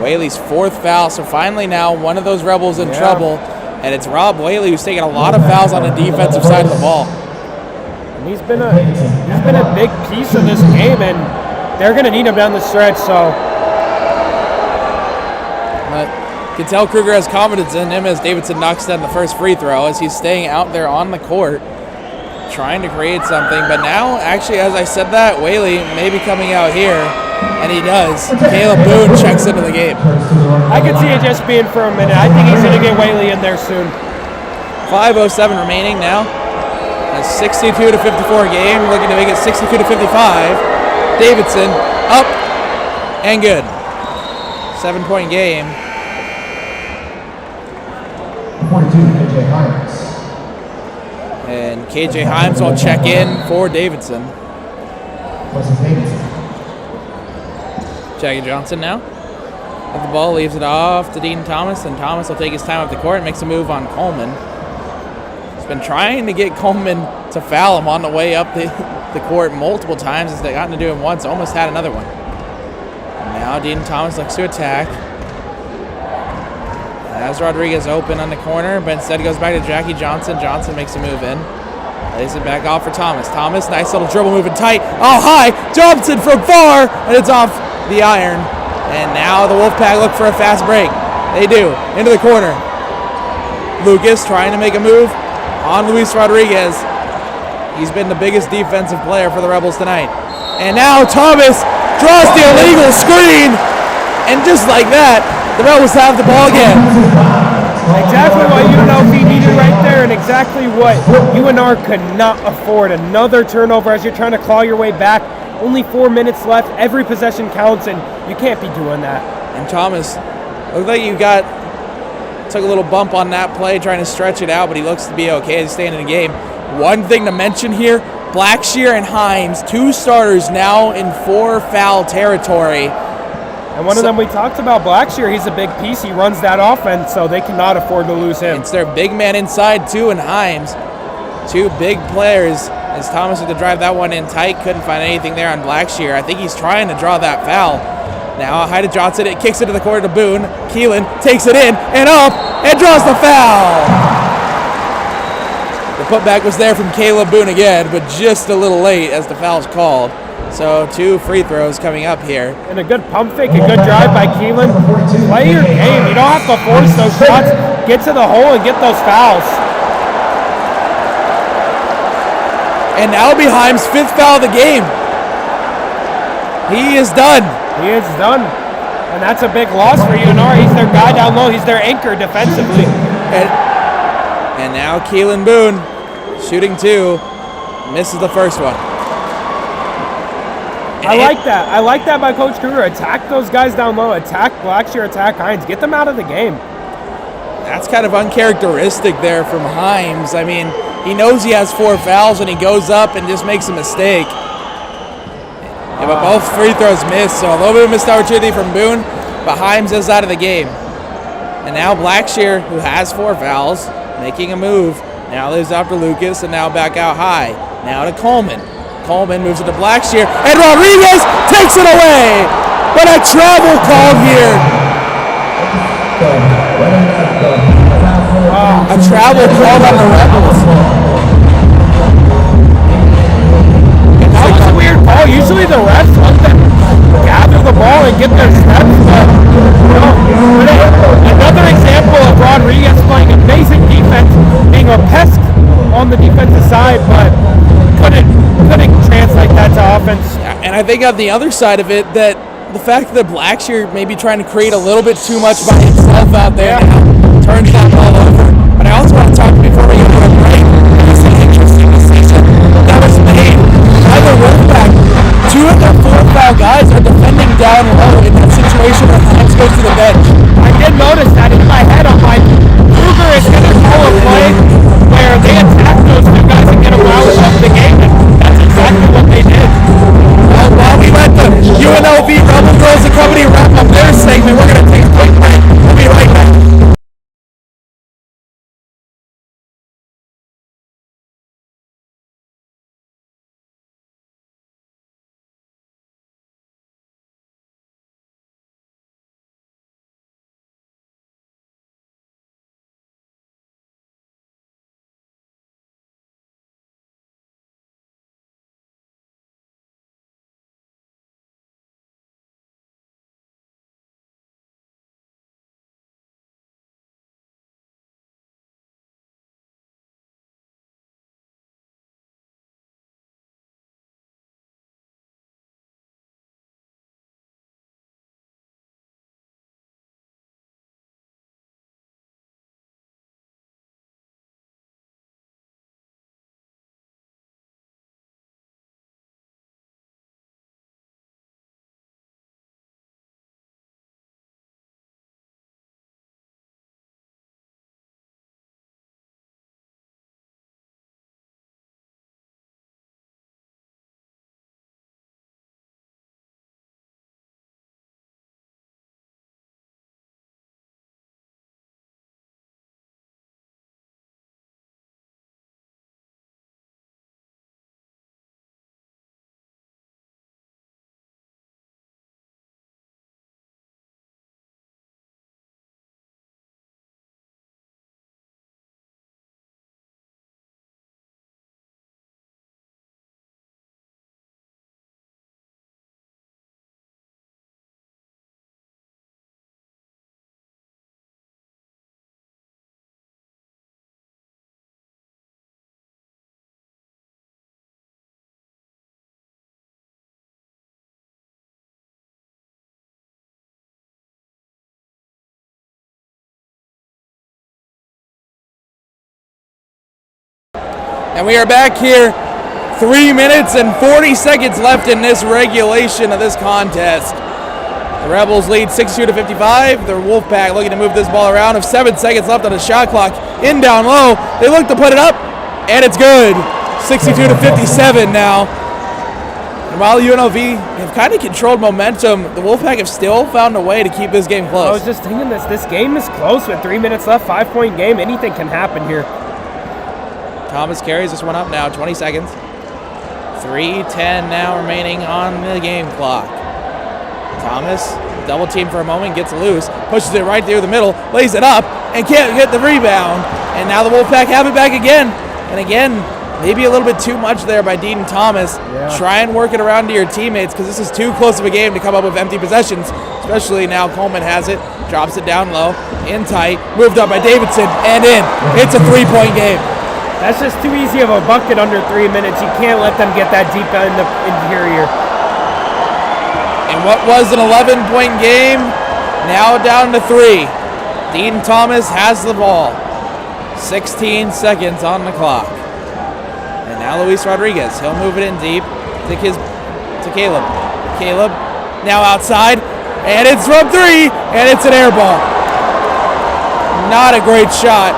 A: Whaley's 4th foul, so finally now one of those Rebels in trouble, and it's Rob Whaley who's taking a lot of fouls on the defensive side of the ball.
B: And he's been a big piece of this game, and they're going to need him down the stretch, so.
A: You can tell Kruger has confidence in him as Davidson knocks down the first free throw as he's staying out there on the court trying to create something. But now, actually, as I said that, Whaley may be coming out here, and he does. Caleb Boone checks into the game.
B: I could see it just being for a minute. I think he's going to get Whaley in there soon.
A: 5:07 remaining now. A 62-54 game, looking to make it 62-55. Davidson up And good. 7-point game.
C: 42, KJ Hicks.
A: And KJ Himes will check in for Davidson.
C: Versus Davidson.
A: Jackie Johnson now. With the ball, leaves it off to Dean Thomas, and Thomas will take his time up the court and makes a move on Coleman. He's been trying to get Coleman to foul him on the way up the court multiple times. He's gotten to do it once, almost had another one. And now Dean Thomas looks to attack. Has Rodriguez open on the corner, but instead goes back to Jackie Johnson. Johnson makes a move in. Lays it back off for Thomas. Thomas, nice little dribble moving tight. Oh, high. Johnson from far, and it's off the iron. And now the Wolfpack look for a fast break. They do. Into the corner. Lucas trying to make a move on Luis Rodriguez. He's been the biggest defensive player for the Rebels tonight. And now Thomas draws the illegal screen. And just like that, the Rebels have the ball again.
B: Exactly what UNLV needed right there, and exactly what UNR could not afford. Another turnover as you're trying to claw your way back. Only 4 minutes left. Every possession counts, and you can't be doing that.
A: And Thomas, looked like took a little bump on that play, trying to stretch it out, but he looks to be okay. He's staying in the game. One thing to mention here, Blackshear and Himes, 2 starters now in 4 foul territory.
B: And one of them we talked about, Blackshear, he's a big piece. He runs that offense, so they cannot afford to lose him.
A: It's their big man inside, too, and Himes. 2 big players. As Thomas had to drive that one in tight, couldn't find anything there on Blackshear. I think he's trying to draw that foul. Now high to Johnson, it kicks into the corner to Boone. Keelan takes it in and up and draws the foul. The putback was there from Caleb Boone again, but just a little late as the foul's called. So 2 free throws coming up here.
B: And a good pump fake, a good drive by Keelan. Play your game. You don't have to force those shots. Get to the hole and get those fouls.
A: And now it'll be Himes' 5th foul of the game. He is done.
B: He is done. And that's a big loss for UNR. He's their guy down low. He's their anchor defensively.
A: And now Keelan Boone, shooting 2, misses the first one.
B: I like that. I like that by Coach Kruger. Attack those guys down low. Attack Blackshear, attack Himes. Get them out of the game.
A: That's kind of uncharacteristic there from Himes. I mean, he knows he has 4 fouls and he goes up and just makes a mistake. Yeah, but both free throws missed, so a little bit of missed opportunity from Boone, but Himes is out of the game. And now Blackshear, who has 4 fouls, making a move. Now leaves out to Lucas and now back out high. Now to Coleman. Coleman moves it to Blackshear, and Rodriguez takes it away. But a travel call here. A travel call on the Rebels.
B: That was a weird call. Usually the refs let them gather the ball and get their steps, but another example of Rodriguez playing amazing defense, being a pest on the defensive side, but couldn't translate that to offense.
A: And I think on the other side of it, that the fact that Blackshear may be trying to create a little bit too much by himself out there now turns that ball over. But I also want to talk before we go to a break. This is an interesting decision that was made by the Wolfpack. 2 of the 4 foul guys are defending down low in that situation where Himes goes to the bench.
B: I did notice that in my head. I'm like, Kruger is going to call a play where they attack those 2 guys and get them out of the game. And that's exactly what they did.
A: Well, while we let the UNLV Rebel Girls and Company wrap up their segment, we're going to take a quick break. We'll be right back. And we are back here. 3 minutes and 40 seconds left in this regulation of this contest. The Rebels lead 62-55. The Wolfpack looking to move this ball around with 7 seconds left on the shot clock. In down low. They look to put it up, and it's good. 62-57 now. And while UNLV have kind of controlled momentum, the Wolfpack have still found a way to keep this game close.
B: I was just thinking this game is close with 3 minutes left, 5-point game. Anything can happen here.
A: Thomas carries this one up now, 20 seconds. 3:10 now remaining on the game clock. Thomas, double team for a moment, gets loose, pushes it right through the middle, lays it up, and can't get the rebound. And now the Wolfpack have it back again. And again, maybe a little bit too much there by Dean Thomas.
B: Yeah. Try
A: and work it around to your teammates because this is too close of a game to come up with empty possessions, especially now Coleman has it, drops it down low, in tight, moved up by Davidson, and in. It's a 3-point game.
B: That's just too easy of a bucket under 3 minutes. You can't let them get that deep in the interior.
A: And what was an 11-point game, now down to 3. Dean Thomas has the ball. 16 seconds on the clock. And now Luis Rodriguez. He'll move it in deep to Caleb. Caleb now outside, and it's from 3, and it's an air ball. Not a great shot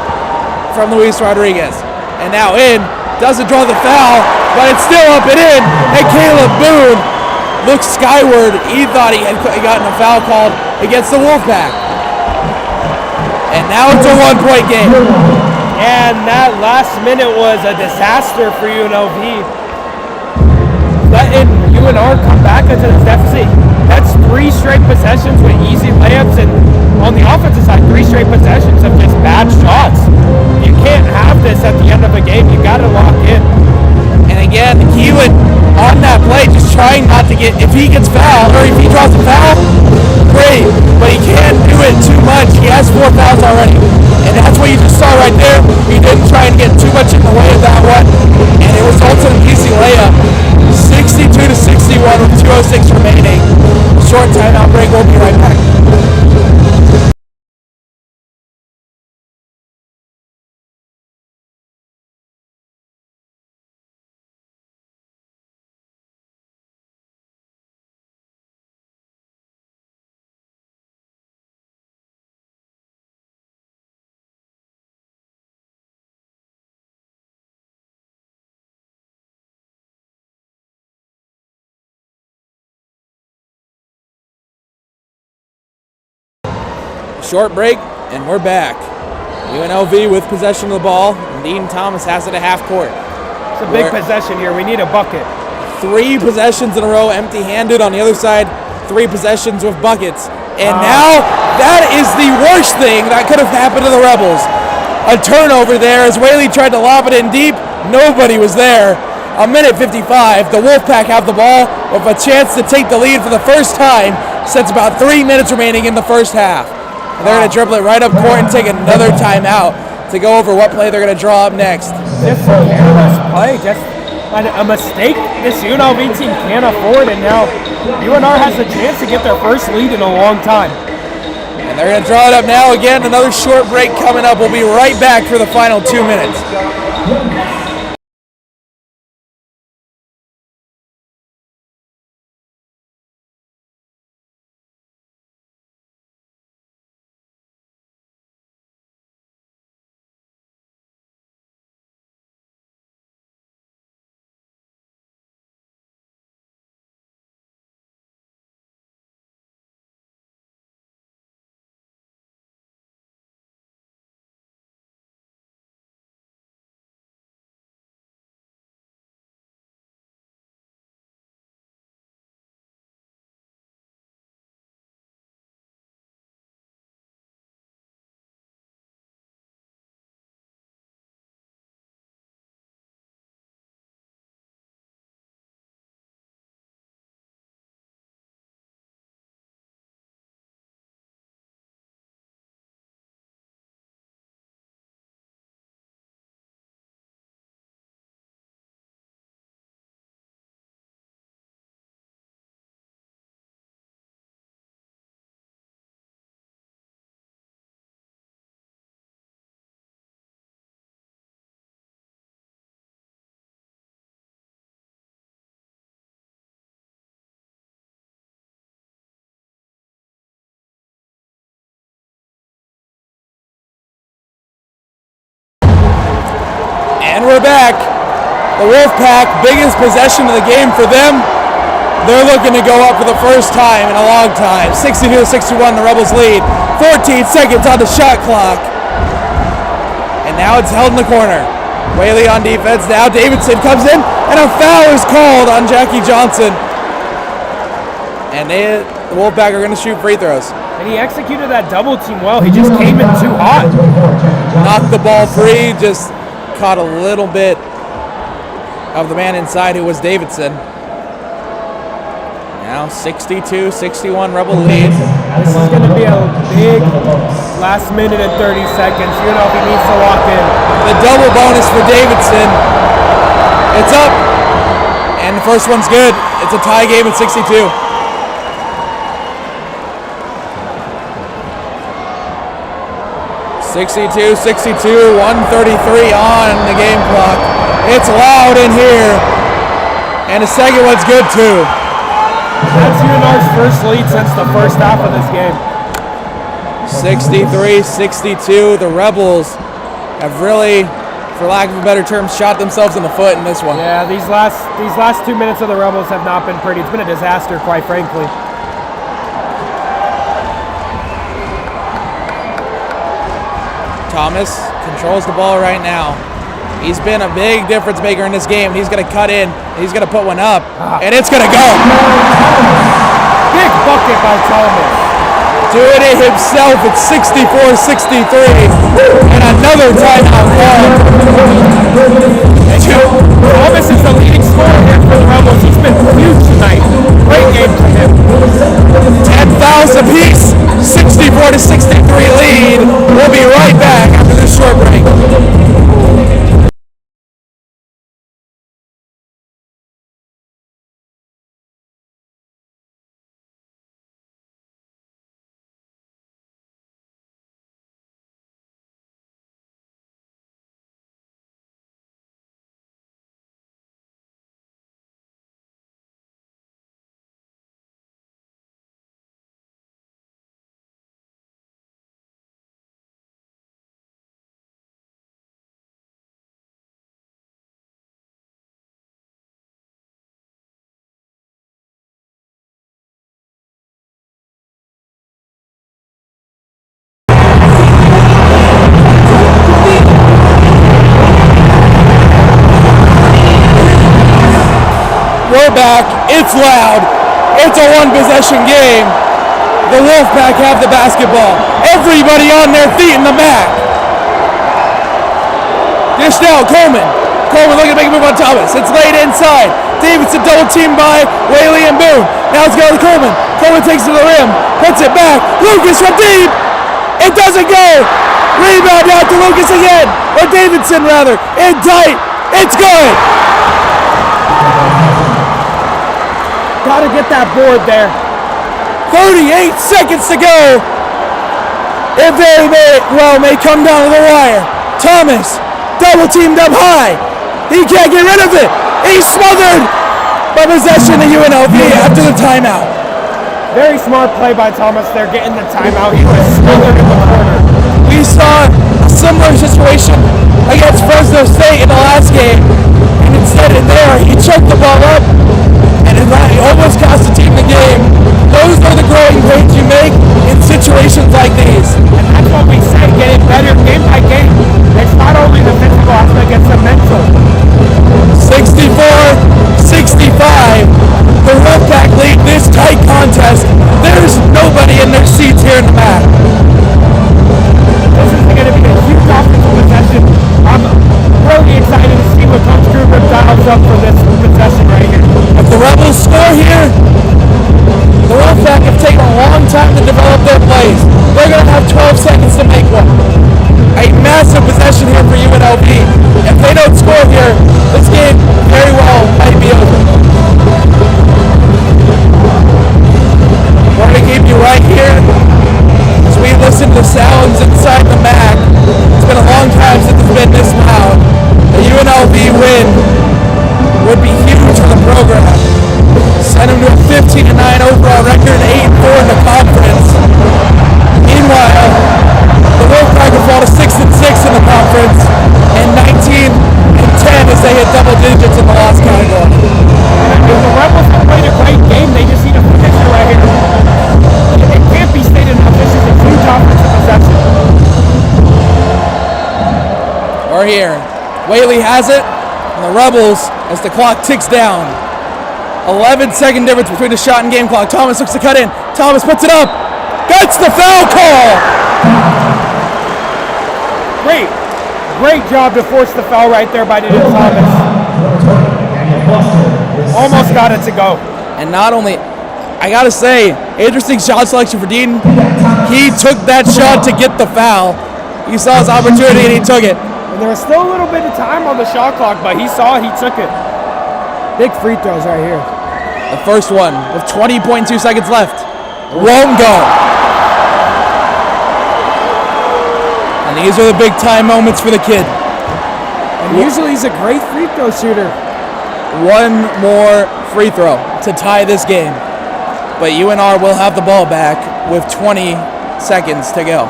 A: from Luis Rodriguez. And now in, doesn't draw the foul, but it's still up and in, and Caleb Boone looks skyward. He thought he had gotten a foul called against the Wolfpack. And now it's a 1-point game.
B: And that last minute was a disaster for UNLV. Letting UNR come back into this deficit. That's 3 straight possessions with easy layups, and on the offensive side, 3 straight possessions of just bad shots. You can't have this at the end of a game. You got to lock in.
A: And again, Keelan on that play, just trying not to get, if he gets fouled or if he draws a foul, great, but he can't do it too much. He has 4 fouls already. And that's what you just saw right there. He didn't try and get too much in the way of that one. And it results in an easy layup. 62-61 with 2:06 remaining. Short timeout break. We'll be right back. Short break, and we're back. UNLV with possession of the ball, and Dean Thomas has it at half court.
B: It's a big possession here. We need a bucket.
A: 3 possessions in a row empty-handed. On the other side, 3 possessions with buckets. And now, that is the worst thing that could have happened to the Rebels. A turnover there as Whaley tried to lob it in deep. Nobody was there. A minute 55. The Wolfpack have the ball with a chance to take the lead for the first time since about 3 minutes remaining in the first half. They're going to dribble it right up court and take another timeout to go over what play they're going to draw up next.
B: Just a careless play, just a mistake this UNLV team can't afford, and now UNR has a chance to get their first lead in a long time.
A: And they're going to draw it up now again. Another short break coming up. We'll be right back for the final 2 minutes. And we're back. The Wolfpack, biggest possession of the game for them. They're looking to go up for the first time in a long time. 62-61, the Rebels lead. 14 seconds on the shot clock. And now it's held in the corner. Whaley on defense. Now Davidson comes in, and a foul is called on Jackie Johnson. And the Wolfpack are going to shoot free throws.
B: And he executed that double team well. He just came in too hot.
A: Knocked the ball free, just caught a little bit of the man inside who was Davidson. Now 62-61 Rebel lead.
B: This is going to be a big last minute and 30 seconds. You know, if he needs to lock in.
A: The double bonus for Davidson. It's up. And the first one's good. It's a tie game at 62. 62-62, 1:33 on the game clock. It's loud in here. And the second one's good too.
B: That's UNR's first lead since the first half of this game.
A: 63-62. The Rebels have really, for lack of a better term, shot themselves in the foot in this one.
B: Yeah, these last 2 minutes of the Rebels have not been pretty. It's been a disaster, quite frankly.
A: Thomas controls the ball right now. He's been a big difference maker in this game. He's going to cut in. He's going to put one up, and it's going to go.
B: Big bucket by Thomas.
A: Doing it himself at 64-63. And another timeout call.
B: Thomas is the leading scorer here for the Rebels. He's been huge tonight. Great game for him.
A: 10 fouls apiece. 64-63 lead. We'll be right back after this short break. We're back. It's loud. It's a one-possession game. The Wolfpack have the basketball. Everybody on their feet in the MAC. Dish now, Coleman. Coleman looking to make a move on Thomas. It's laid inside. Davidson double teamed by Whaley and Boone. Now it's going to Coleman. Coleman takes it to the rim. Puts it back. Lucas from deep. It doesn't go. Rebound out to Lucas again. Or Davidson rather. In tight. It's good.
B: Got to get that board there.
A: 38 seconds to go. It very may come down to the wire. Thomas, double teamed up high. He can't get rid of it. He's smothered by possession of UNLV after the timeout.
B: Very smart play by Thomas there, getting the timeout. He was smothered in the corner.
A: We saw a similar situation against Fresno State in the last game. And instead of there, he choked the ball up. And he almost cost the team the game. Those are the growing pains you make in situations like these.
B: And that's what we say, getting better game by game. It's not only the physical aspect, it's the mental.
A: 64-65. The Wolfpack lead this tight contest. There's nobody in their seats here in the MAC.
B: This is going to be a huge offensive possession. I'm really excited to see what Coach Gruber dials up for this possession right here.
A: If the Rebels score here, the Wolfpack have taken a long time to develop their plays. They're going to have 12 seconds to make one. are here. Whaley has it, and the Rebels, as the clock ticks down. 11-second difference between the shot and game clock. Thomas looks to cut in. Thomas puts it up. That's the foul call.
B: Great job to force the foul right there by Dylan Thomas. Almost got it to go.
A: And not only, I gotta say, interesting shot selection for Dean. He took that shot to get the foul. He saw his opportunity and he took it.
B: And there was still a little bit of time on the shot clock, but he saw it, he took it. Big free throws right here.
A: The first one with 20.2 seconds left. Won't go. And these are the big time moments for the kid.
B: And usually he's a great free throw shooter.
A: One more free throw to tie this game. But UNR will have the ball back with 20 seconds to go.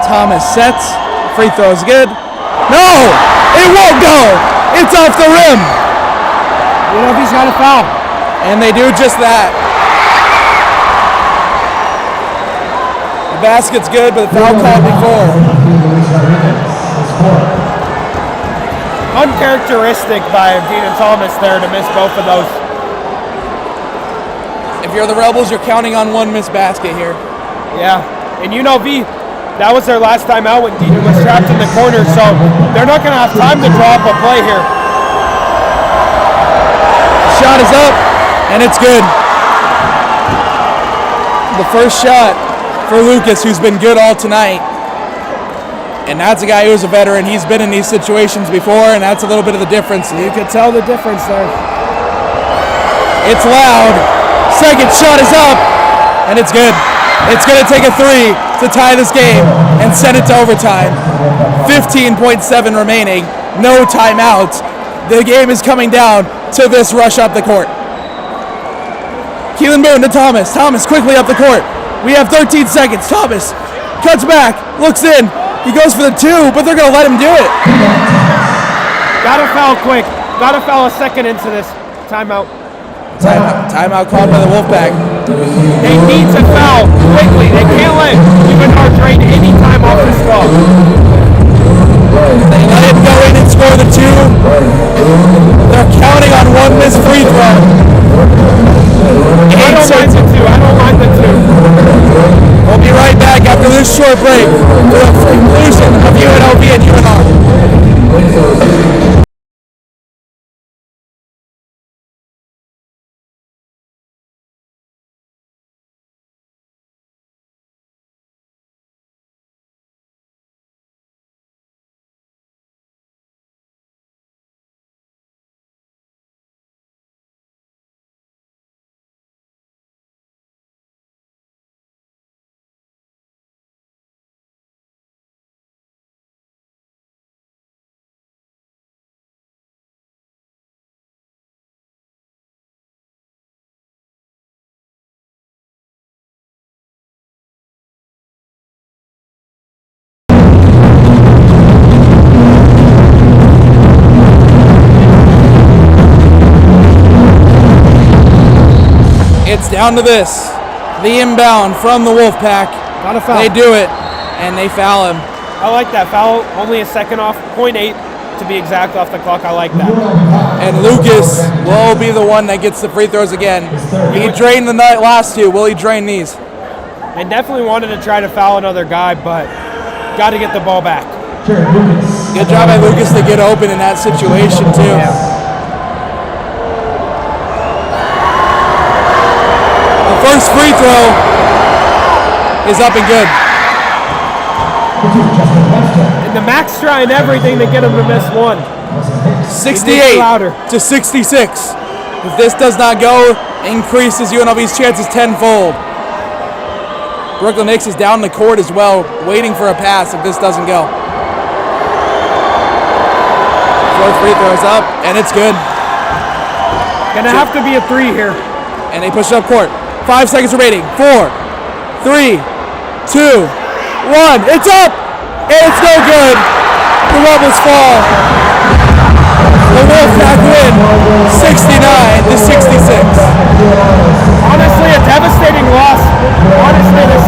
A: Thomas sets. Free throw is good. No! It won't go! It's off the rim!
B: UNLV's got a foul.
A: And they do just that. The basket's good, but the foul called before.
B: Uncharacteristic by Dean and Thomas there to miss both of those.
A: If you're the Rebels, you're counting on one missed basket here.
B: Yeah, and UNLV, that was their last time out when Dean was trapped in the corner, so they're not going to have time to draw up a play here.
A: Shot is up, and it's good. The first shot for Lucas, who's been good all tonight. And that's a guy who's a veteran. He's been in these situations before, and that's a little bit of the difference.
B: You could tell the difference there.
A: It's loud. Second shot is up, and it's good. It's going to take a three to tie this game and send it to overtime. 15.7 remaining. No timeouts. The game is coming down to this rush up the court. Keelan Boone to Thomas. Thomas quickly up the court. We have 13 seconds. Thomas cuts back, looks in. He goes for the two, but they're going to let him do it.
B: Got to foul quick. Got to foul a second into this. Timeout.
A: Timeout called by the Wolfpack.
B: They need to foul quickly. They can't let UNR drain any time off this clock.
A: They let him go in and score the two. They're counting on one missed free throw.
B: I don't mind the two. I don't mind the two.
A: We'll be right back after this short break for the conclusion of UNLV and UNR. It's down to this. The inbound from the Wolfpack.
B: Got a foul.
A: They do it, and they foul him.
B: I like that foul. Only a second off. 0.8 to be exact off the clock. I like that.
A: And Lucas will be the one that gets the free throws again. He drained the last two. Will he drain these?
B: They definitely wanted to try to foul another guy, but got to get the ball back.
A: Good job by Lucas to get open in that situation, too.
B: Yeah.
A: First free throw is up and good.
B: And the Max trying everything to get him to miss one.
A: 68 to 66. If this does not go, increases UNLV's chances tenfold. Brooklyn Hicks is down the court as well, waiting for a pass if this doesn't go. Fourth free throw is up, and it's good.
B: Gonna have to be a three here.
A: And they push it up court. 5 seconds remaining. 4, 3, 2, 1. It's up! And it's no good. The Rebels fall. The Wolfpack win 69 to 66.
B: Honestly, a devastating loss. Honestly, the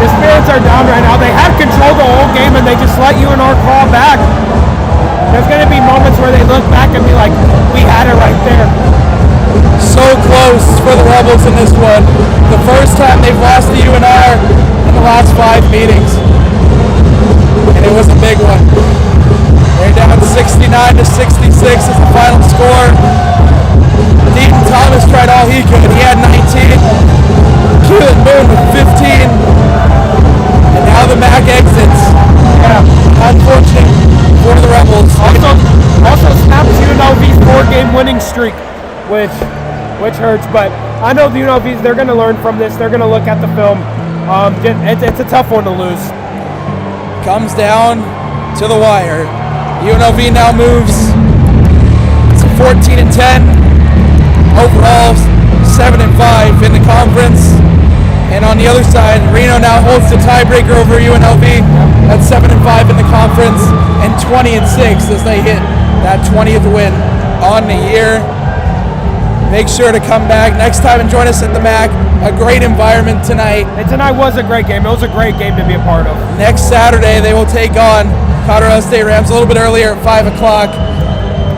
B: Spirits are down right now. They had control the whole game and they just let UNR claw back. There's going to be moments where they look back and be like, we had it right there.
A: So close for the Rebels in this one. The first time they've lost to UNR in the last 5 meetings. And it was a big one. They're down 69-66 is the final score. Dean Thomas tried all he could. He had 19. Keelan Boone with 15. And now the MAC exits.
B: Yeah.
A: Unfortunate for the Rebels.
B: Also snaps UNLV's 4-game winning streak, which hurts. But I know the UNLV's, they're going to learn from this. They're going to look at the film. It's a tough one to lose.
A: Comes down to the wire. UNLV now moves to 14-10. Overall, 7-5 in the conference. And on the other side, Reno now holds the tiebreaker over UNLV at 7-5 in the conference and 20-6 as they hit that 20th win on the year. Make sure to come back next time and join us at the MAC. A great environment tonight.
B: And tonight was a great game. It was a great game to be a part of.
A: Next Saturday, they will take on Colorado State Rams a little bit earlier at 5 o'clock.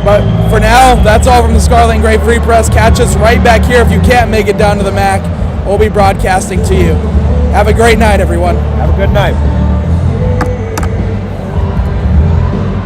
A: But for now, that's all from the Scarlet and Gray Free Press. Catch us right back here if you can't make it down to the MAC. We'll be broadcasting to you. Have a great night, everyone.
B: Have a good night.